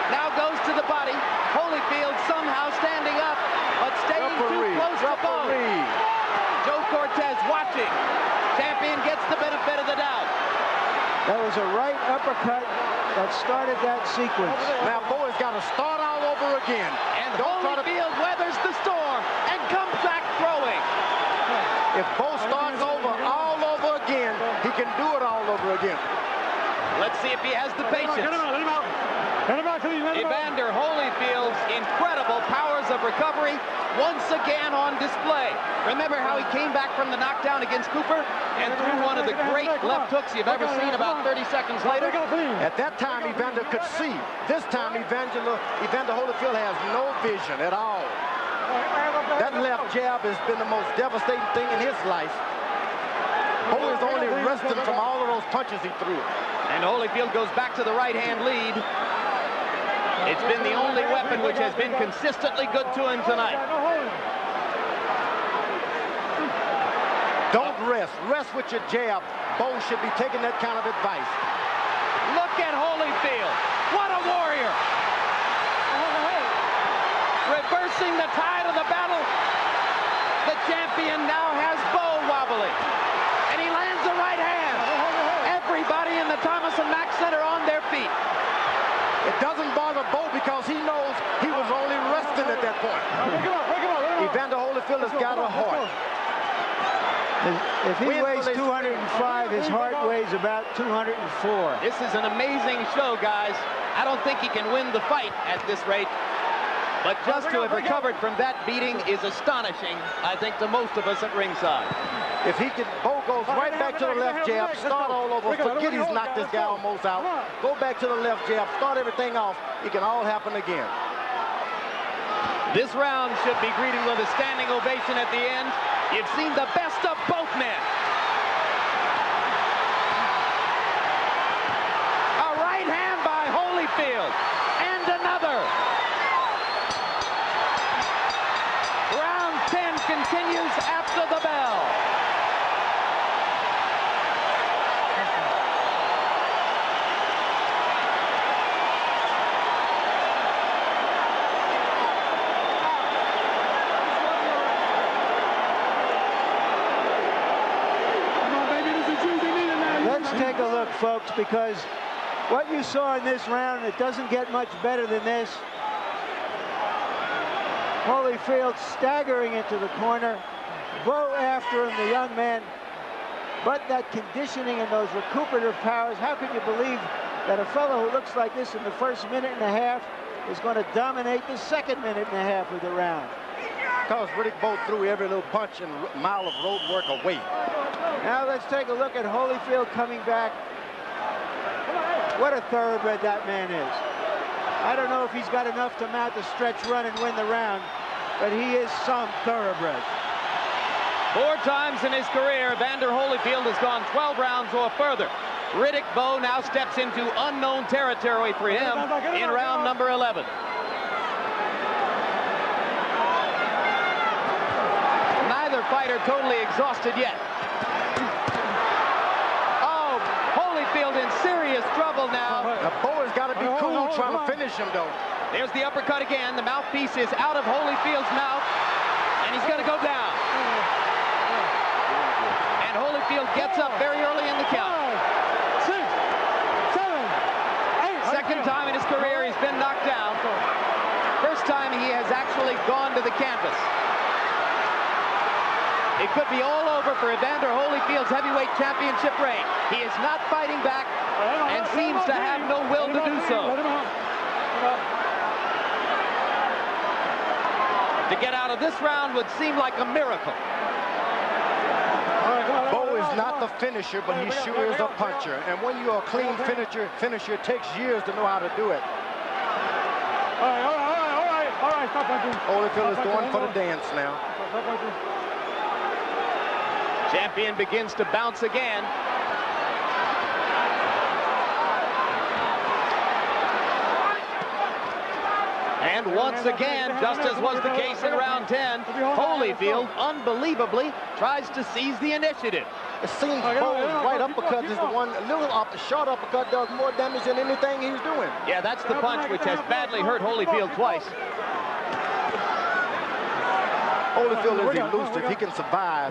now goes to the body. Holyfield somehow standing up, but staying too close to Bowe. Joe Cortez watching. Champion gets the benefit of the doubt. That was a right uppercut that started that sequence. Now Bowe has got to start all over again. And Holyfield weathers the storm and comes back throwing. If Bowe starts over all over again, he can do it all over again. Let's see if he has the patience. Let him out. Evander Holyfield's incredible powers of recovery once again on display. Remember how he came back from the knockdown against Cooper and threw one of the great left hooks you've ever seen about 30 seconds later? At that time, Evander could see. This time, Evander Holyfield has no vision at all. That left jab has been the most devastating thing in his life. Bowe is only resting from all of those punches he threw. And Holyfield goes back to the right-hand lead. It's been the only weapon which has been consistently good to him tonight. Don't rest. Rest with your jab. Bowe should be taking that kind of advice. Look at Holyfield. What a warrior. Reversing the tide of the battle. The champion now has Bowe wobbling. And he lands a right hand. Everybody in the Thomas and Mack Center on their feet. It doesn't bother Bowe because he knows he was only resting at that point. Evander Holyfield has got a heart. If he weighs 205, his heart weighs about 204. This is an amazing show, guys. I don't think he can win the fight at this rate. But just to have recovered from that beating is astonishing, I think, to most of us at ringside. If he can, Bowe goes right back to the left jab, start all over, forget he's knocked this guy almost out, go back to the left jab, start everything off, it can all happen again. This round should be greeted with a standing ovation at the end. You've seen the best of both men. A right hand by Holyfield, and another. Round 10 continues after the bell. Take a look, folks, because what you saw in this round, it doesn't get much better than this. Holyfield staggering into the corner. Bowe after him, the young man. But that conditioning and those recuperative powers, how can you believe that a fellow who looks like this in the first minute and a half is going to dominate the second minute and a half of the round? Because Riddick Bowe threw every little punch and mile of road work away. Now let's take a look at Holyfield coming back. What a thoroughbred that man is. I don't know if he's got enough to mount the stretch run and win the round, but he is some thoroughbred. 4 times in his career, Evander Holyfield has gone 12 rounds or further. Riddick Bowe now steps into unknown territory for him in round number 11. Neither fighter totally exhausted yet. Oh, Holyfield in serious trouble now. Now Bowe has got to be cool trying to finish him, though. There's the uppercut again. The mouthpiece is out of Holyfield's mouth, and he's going to go down. And Holyfield gets up very early in the count. 6, 7, 8. Second time in his career he's been knocked down. First time he has actually gone to the canvas. It could be all over for Evander Holyfield's heavyweight championship reign. He is not fighting back and seems to have no will to do so. To get out of this round would seem like a miracle. Bowe is not the finisher, but he sure is a puncher. And when you're a clean finisher, it takes years to know how to do it. All right, stop punching. Holyfield is going for the dance now. Champion begins to bounce again. And once again, just as was the case in round 10, Holyfield, unbelievably, tries to seize the initiative. It seems Bowe's right uppercut is the one, a little short uppercut does more damage than anything he's doing. Yeah, that's the punch which has badly hurt Holyfield twice. Holyfield is elusive. He can survive.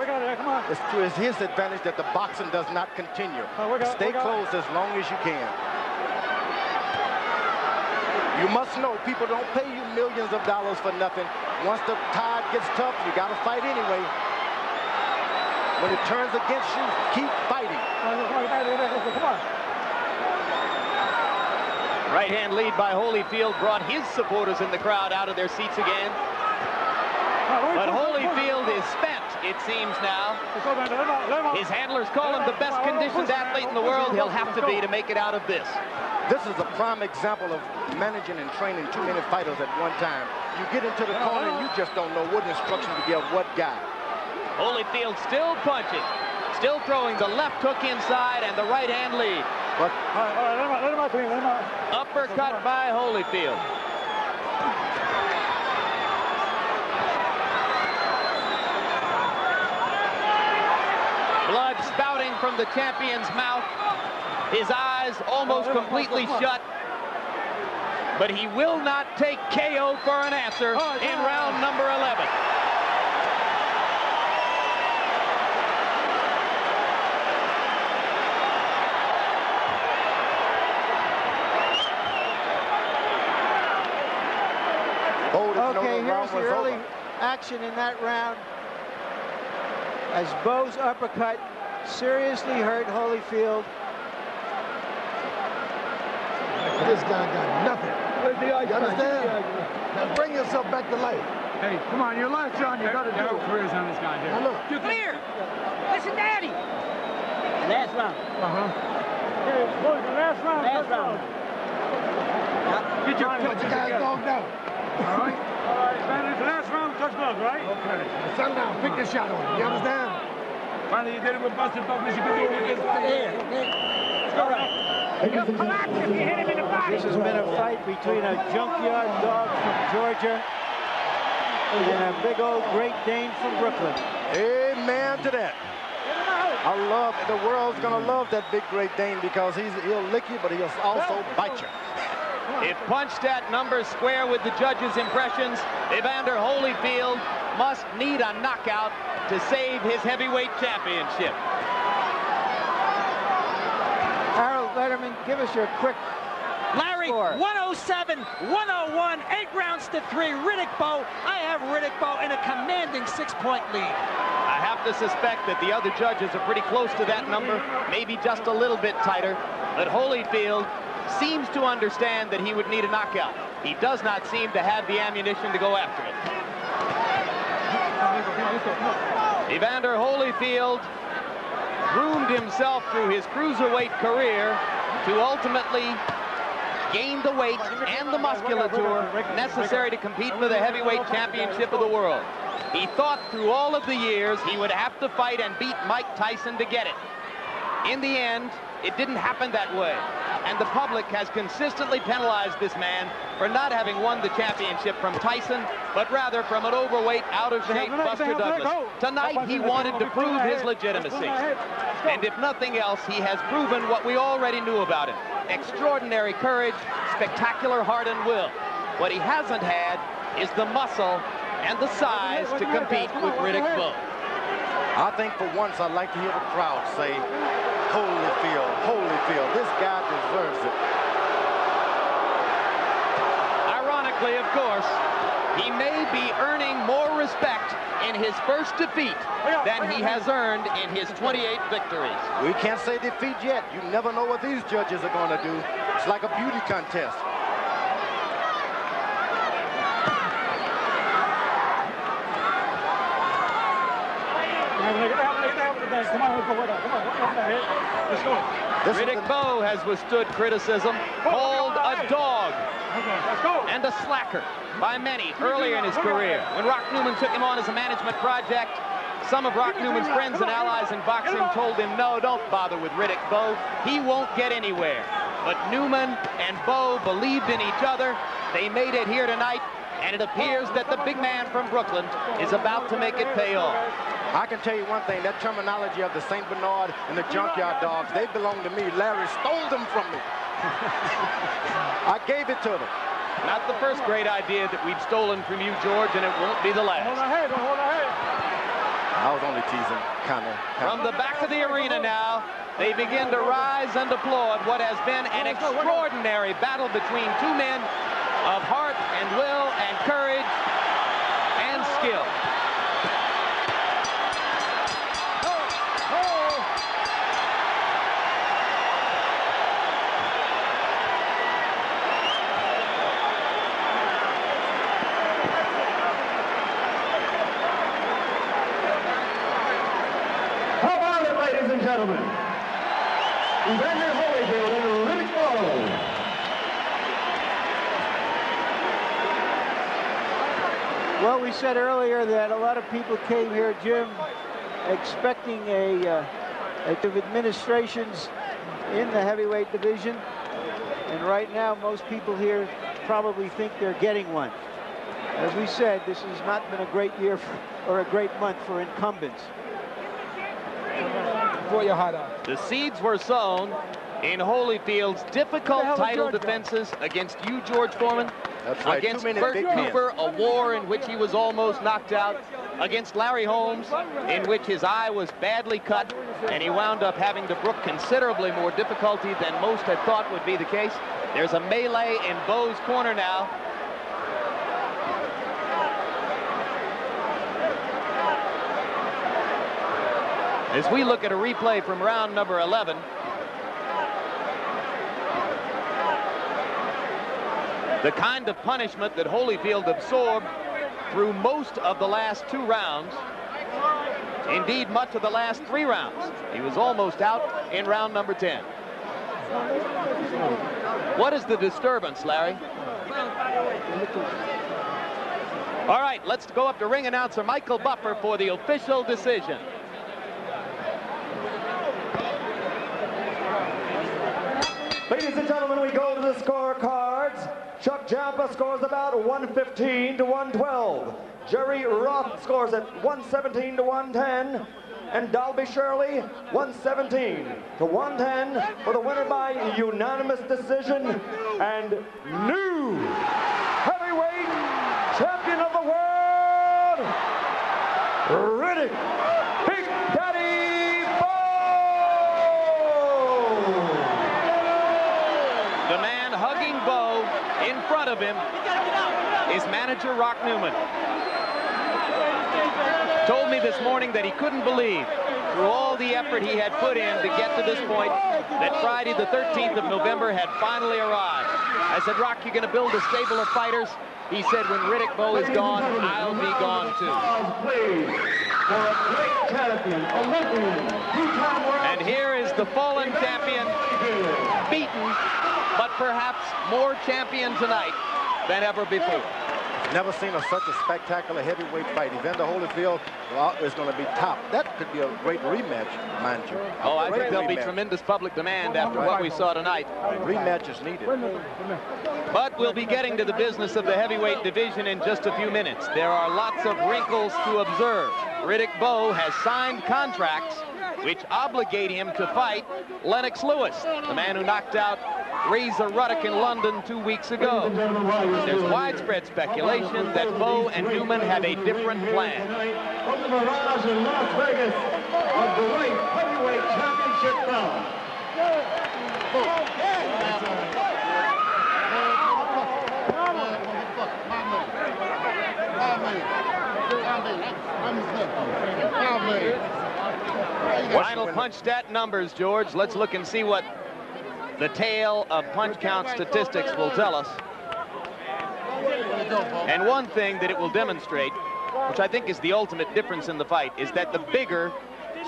It's to his advantage that the boxing does not continue. Stay close as long as you can. You must know people don't pay you millions of dollars for nothing. Once the tide gets tough, you got to fight anyway. When it turns against you, keep fighting. Right hand lead by Holyfield brought his supporters in the crowd out of their seats again. But Holyfield is spent, it seems now. His handlers call him the best conditioned athlete in the world. He'll have to be to make it out of this. This is a prime example of managing and training too many fighters at one time. You get into the corner and you just don't know what instruction to give what guy. Holyfield still punching, Still throwing the left hook inside and the right hand lead. All right, let him out. Uppercut by Holyfield. Blood spouting from the champion's mouth. His eyes almost completely shut. But he will not take KO for an answer in round number 11. Okay, here's the early action in that round. As Bowe's uppercut seriously hurt Holyfield. This guy got nothing. You understand? Now bring yourself back to life. Hey, come on, your lights on. You got to do careers on this guy here. Now look. Come here. Listen, Daddy. Last round. Hey, boys, the last round. Last round. Get your guys dogged out. All right, man, it's the last round, touch gloves, right? Okay. Now settle down. Pick your shot on him. You understand? Finally, you did it with Buster Douglas. You can do it with this. Let's go, right. You'll collapse if you hit him in the body. This has been a fight between a junkyard dog from Georgia and a big old Great Dane from Brooklyn. Amen to that. I love, the world's gonna love that big Great Dane because he'll lick you, but he'll also bite you. If punched at number square with the judges' impressions, Evander Holyfield must need a knockout to save his heavyweight championship. Harold Letterman, give us your quick Larry, score. 107, 101, 8 rounds to 3. Riddick Bowe. I have Riddick Bowe in a commanding 6-point lead. I have to suspect that the other judges are pretty close to that number, maybe just a little bit tighter, but Holyfield seems to understand that he would need a knockout. He does not seem to have the ammunition to go after it. Evander Holyfield groomed himself through his cruiserweight career to ultimately gain the weight and the musculature necessary to compete for the heavyweight championship of the world. He thought through all of the years he would have to fight and beat Mike Tyson to get it. In the end, it didn't happen that way. And the public has consistently penalized this man for not having won the championship from Tyson, but rather from an overweight, out-of-shape Buster Douglas. Tonight, he wanted to prove his legitimacy. And if nothing else, he has proven what we already knew about him. Extraordinary courage, spectacular heart and will. What he hasn't had is the muscle and the size to compete with Riddick Bowe. I think for once I'd like to hear the crowd say, Holyfield, Holyfield, this guy deserves it. Ironically, of course, he may be earning more respect in his first defeat than he has earned in his 28 victories. We can't say defeat yet. You never know what these judges are going to do. It's like a beauty contest. Riddick Bowe has withstood criticism, called a dog and a slacker by many earlier in his career. When Rock Newman took him on as a management project, some of Rock Newman's friends and allies in boxing told him, no, don't bother with Riddick Bowe. He won't get anywhere. But Newman and Bowe believed in each other. They made it here tonight, and it appears that the big man from Brooklyn is about to make it pay off. I can tell you one thing, that terminology of the St. Bernard and the Junkyard Dogs, they belong to me. Larry stole them from me. I gave it to them. Not the first great idea that we've stolen from you, George, and it won't be the last. Hold our head, hold our head. I was only teasing, kind of. From the back of the arena now, they begin to rise and applaud what has been an extraordinary battle between two men of heart and will and courage and skill. How about it, ladies and gentlemen? Evander Holyfield and Riddick Bowe. Well, we said earlier that a lot of people came here, Jim, expecting a active administrations in the heavyweight division. And right now, most people here probably think they're getting one. As we said, this has not been a great year or a great month for incumbents. The seeds were sown in Holyfield's difficult title defenses against you, George Foreman, right. against Bert Cooper, a war in which he was almost knocked out, against Larry Holmes, in which his eye was badly cut, and he wound up having to brook considerably more difficulty than most had thought would be the case. There's a melee in Bowe's corner now. As we look at a replay from round number 11, the kind of punishment that Holyfield absorbed through most of the last 2 rounds, indeed much of the last 3 rounds. He was almost out in round number 10. What is the disturbance, Larry? All right, let's go up to ring announcer Michael Buffer for the official decision. Ladies and gentlemen, we go to the scorecards. Chuck Jampa scores about 115 to 112. Jerry Roth scores at 117 to 110. And Dalby Shirley, 117 to 110 for the winner by unanimous decision and new heavyweight champion of the world, Riddick Big Daddy Bowe. The man hugging Bowe in front of him is manager Rock Newman. Told me this morning that he couldn't believe, through all the effort he had put in to get to this point, that Friday the 13th of November had finally arrived. I said, Rock, you're going to build a stable of fighters? He said, when Riddick Bowe is gone, I'll be gone too. And here is the fallen champion, beaten, but perhaps more champion tonight than ever before. Never seen such a spectacular heavyweight fight. Evander Holyfield is going to be top. That could be a great rematch, mind you. Oh, I think there'll be tremendous public demand after what we saw tonight. Rematch is needed. But we'll be getting to the business of the heavyweight division in just a few minutes. There are lots of wrinkles to observe. Riddick Bowe has signed contracts which obligate him to fight Lennox Lewis, the man who knocked out Razor Ruddock in London 2 weeks ago. There's widespread speculation that Bowe and Newman have a different plan. From the Mirage in Las Vegas, of the light heavyweight championship bout. Final punch stat numbers, George. Let's look and see what the tale of punch count statistics will tell us. And one thing that it will demonstrate, which I think is the ultimate difference in the fight, is that the bigger,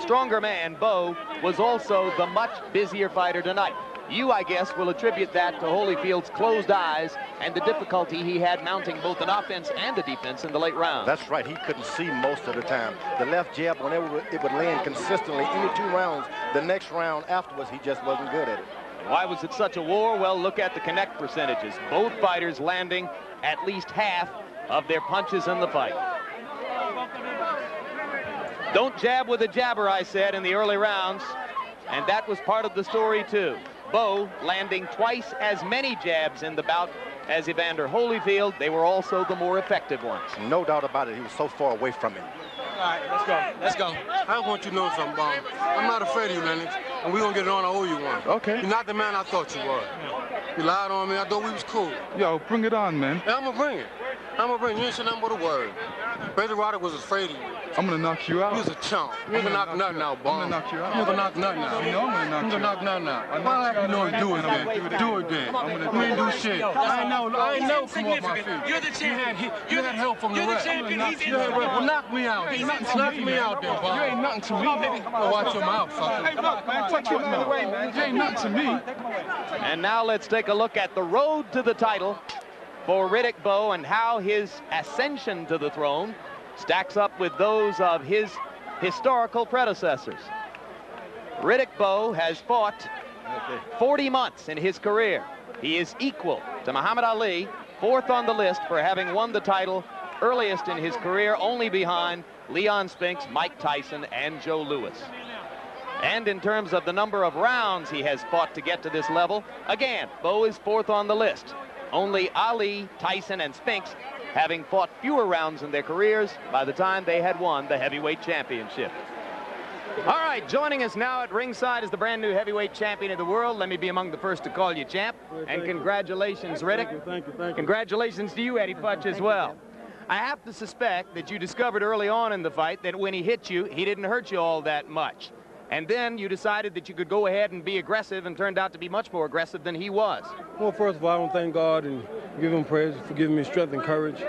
stronger man, Bowe, was also the much busier fighter tonight. You, I guess, will attribute that to Holyfield's closed eyes and the difficulty he had mounting both an offense and a defense in the late rounds. That's right. He couldn't see most of the time. The left jab, whenever it would land consistently, any 2 rounds, the next round afterwards, he just wasn't good at it. Why was it such a war? Well, look at the connect percentages. Both fighters landing at least half of their punches in the fight. Don't jab with a jabber, I said in the early rounds, and that was part of the story too. Bowe landing twice as many jabs in the bout as Evander Holyfield. They were also the more effective ones. No doubt about it. He was so far away from him. All right, let's go. Let's go. I want you to know something, Bob. I'm not afraid of you, Lennox, and we're going to get it on. I owe you one. Okay. You're not the man I thought you were. You lied on me. I thought we was cool. Yo, bring it on, man. Yeah, I'm going to bring it. I'm going to bring it. You ain't said nothing but a word. Razor Ruddock was afraid of you. I'm going to knock you out. You was a chump. You ain't going to knock nothing out, Bob. I'm going to knock you out. You ain't going to knock nothing out. You know I'm going to knock you out. You knock nothing out. Why like you know you do it then? Do it then. You ain't do shit. I ain't never come off my feet. You're the champion. You had help from the ref. Well, knock me out. Knock me out there, Bob. You ain't nothing to me. Well, watch your mouth, sucker. Hey, look, man, touch it another way, man. You ain't nothing to me. And now let's take a look at the road to the title for Riddick Bowe and how his ascension to the throne stacks up with those of his historical predecessors. Riddick Bowe has fought 40 months in his career. He is equal to Muhammad Ali, 4th on the list for having won the title earliest in his career, only behind Leon Spinks, Mike Tyson, and Joe Louis. And in terms of the number of rounds he has fought to get to this level, again, Bowe is 4th on the list. Only Ali, Tyson, and Spinks having fought fewer rounds in their careers by the time they had won the heavyweight championship. All right, joining us now at ringside is the brand new heavyweight champion of the world. Let me be among the first to call you champ. And congratulations, Riddick. Thank you. Congratulations to you, Eddie Futch, as well. I have to suspect that you discovered early on in the fight that when he hit you, he didn't hurt you all that much. And then you decided that you could go ahead and be aggressive, and turned out to be much more aggressive than he was. Well, first of all, I want to thank God and give him praise for giving me strength and courage.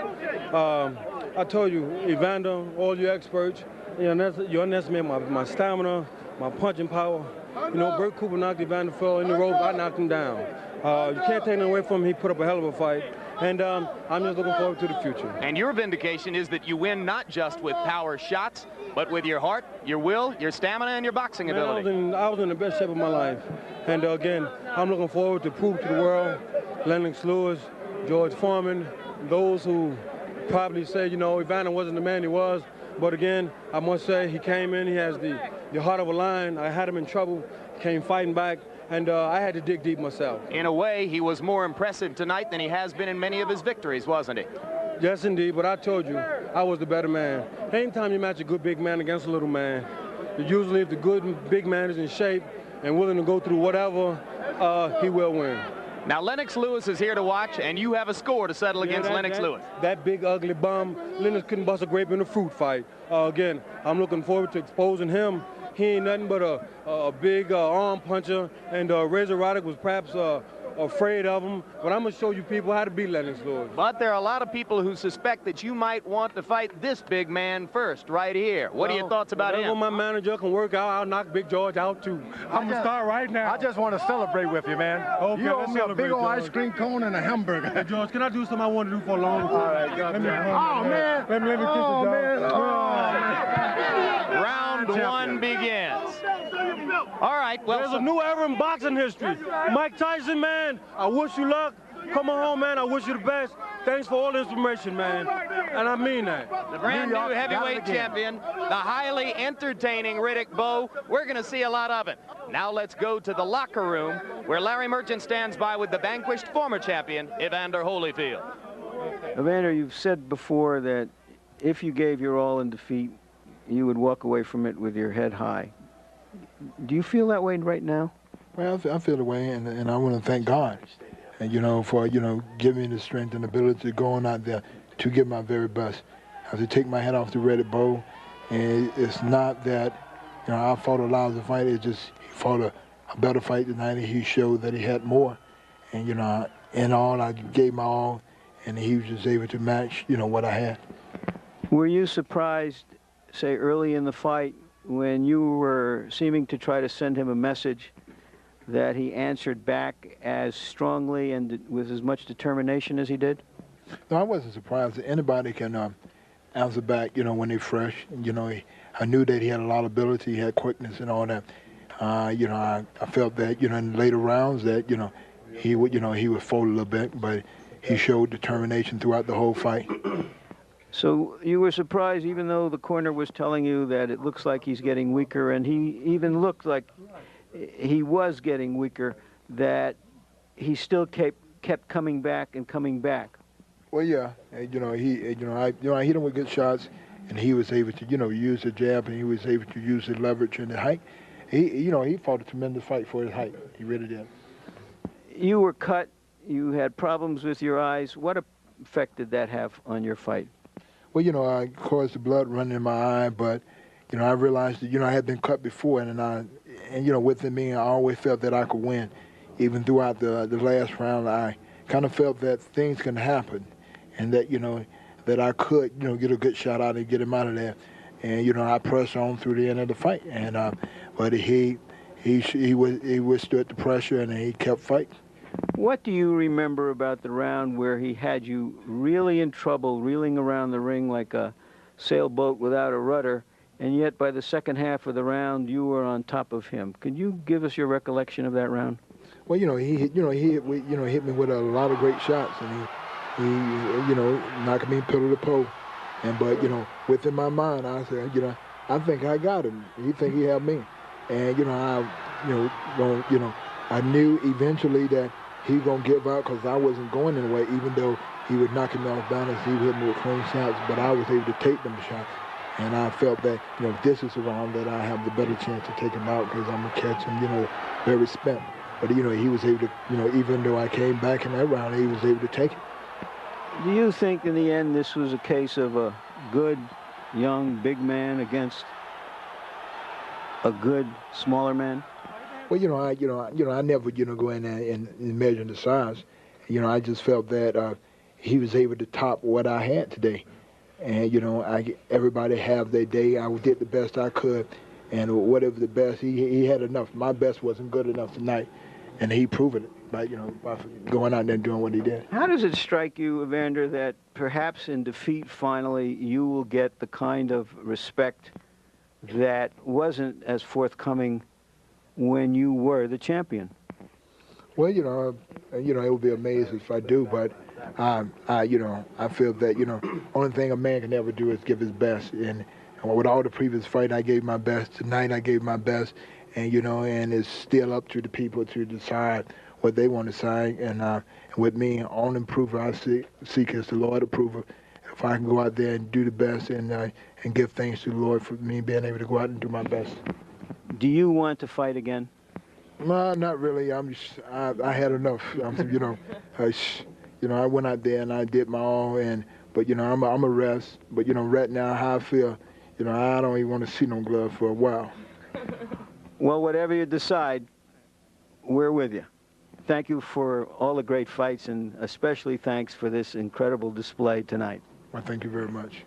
I told you, Evander, all you experts, you underestimate my stamina, my punching power. You know, Bert Cooper knocked Evander Holyfield in the ropes. I knocked him down. You can't take him away from him. He put up a hell of a fight. And I'm just looking forward to the future. And your vindication is that you win not just with power shots, but with your heart, your will, your stamina, and your boxing ability. I was in the best shape of my life. And again, I'm looking forward to prove to the world, Lennox Lewis, George Foreman, those who probably say, you know, Evander wasn't the man he was. But again, I must say he came in, he has the heart of a lion. I had him in trouble, came fighting back, and I had to dig deep myself. In a way, he was more impressive tonight than he has been in many of his victories, wasn't he? Yes, indeed, but I told you, I was the better man. Anytime you match a good big man against a little man, usually if the good big man is in shape and willing to go through whatever, he will win. Now, Lennox Lewis is here to watch, and you have a score to settle against Lennox Lewis. That big, ugly bum, Lennox couldn't bust a grape in a fruit fight. Again, I'm looking forward to exposing him. He ain't nothing but a big arm puncher, and Razor Roddick was perhaps afraid of him. But I'm going to show you people how to beat Lennox Lewis. But there are a lot of people who suspect that you might want to fight this big man first, right here. What are your thoughts about him? My manager can work out, I'll knock Big George out, too. I'm going to start right now. I just want to celebrate with you, man. Okay, you owe me a big old ice cream cone and a hamburger. Hey, George, can I do something I want to do for a long time? All right, God damn. Man. Let me kiss you, George. Round one begins. All right, well, there's a new era in boxing history. Mike Tyson, man, I wish you luck. Come on home, man. I wish you the best. Thanks for all the information, man. And I mean that. The brand new heavyweight champion, the highly entertaining Riddick Bowe. We're going to see a lot of it. Now let's go to the locker room where Larry Merchant stands by with the vanquished former champion, Evander Holyfield. Evander, you've said before that if you gave your all in defeat, you would walk away from it with your head high. Do you feel that way right now? Well, I feel the way, and I want to thank God, and for giving me the strength and ability to go on out there to give my very best. I have to take my hat off to Riddick Bowe, and it's not that I fought a lousy fight. It's just he fought a better fight tonight, and he showed that he had more. And in all, I gave my all, and he was just able to match what I had. Were you surprised, say early in the fight, when you were seeming to try to send him a message, that he answered back as strongly and with as much determination as he did? No, I wasn't surprised. Anybody can answer back, when they're fresh. I knew that he had a lot of ability, he had quickness and all that. I felt that, in later rounds that, he would fold a little bit, but he showed determination throughout the whole fight. So you were surprised, even though the corner was telling you that it looks like he's getting weaker, and he even looked like he was getting weaker, that he still kept coming back and coming back. Well, yeah, I hit him with good shots, and he was able to, use the jab, and he was able to use the leverage and the height. He fought a tremendous fight for his height. He really did. You were cut. You had problems with your eyes. What effect did that have on your fight? Well, I caused the blood running in my eye, but, I realized that, I had been cut before, and within me, I always felt that I could win. Even throughout the last round, I kind of felt that things can happen, and that, that I could, get a good shot out and get him out of there. And, I pressed on through the end of the fight, and but he withstood the pressure, and he kept fighting. What do you remember about the round where he had you really in trouble, reeling around the ring like a sailboat without a rudder, and yet by the second half of the round, you were on top of him. Can you give us your recollection of that round? Well, he hit me with a lot of great shots, and he knocked me pillar to post. But within my mind, I said, I think I got him. He think he had me, and I knew eventually that he gonna give out because I wasn't going anywhere, even though he was knocking me off balance. He hit me with clean shots, but I was able to take them shots. And I felt that, this is a round that I have the better chance to take him out because I'm going to catch him, very spent. But, he was able to, even though I came back in that round, he was able to take it. Do you think in the end this was a case of a good, young, big man against a good, smaller man? Well, I never, go in there and measure the size. I just felt that he was able to top what I had today. And, everybody have their day. I did the best I could. And whatever the best, he had enough. My best wasn't good enough tonight. And he proved it by, by going out there and doing what he did. How does it strike you, Evander, that perhaps in defeat finally you will get the kind of respect that wasn't as forthcoming when you were the champion? Well, it would be amazing if I do, but I feel that, only thing a man can ever do is give his best. And with all the previous fight, I gave my best. Tonight, I gave my best. And, and it's still up to the people to decide what they want to decide. And with me, only improver I seek is the Lord approval. If I can go out there and do the best and give thanks to the Lord for me being able to go out and do my best. Do you want to fight again? No, not really. I had enough. I went out there and I did my all. But I'm a rest. But right now how I feel, I don't even want to see no glove for a while. Well, whatever you decide, we're with you. Thank you for all the great fights, and especially thanks for this incredible display tonight. Well, thank you very much.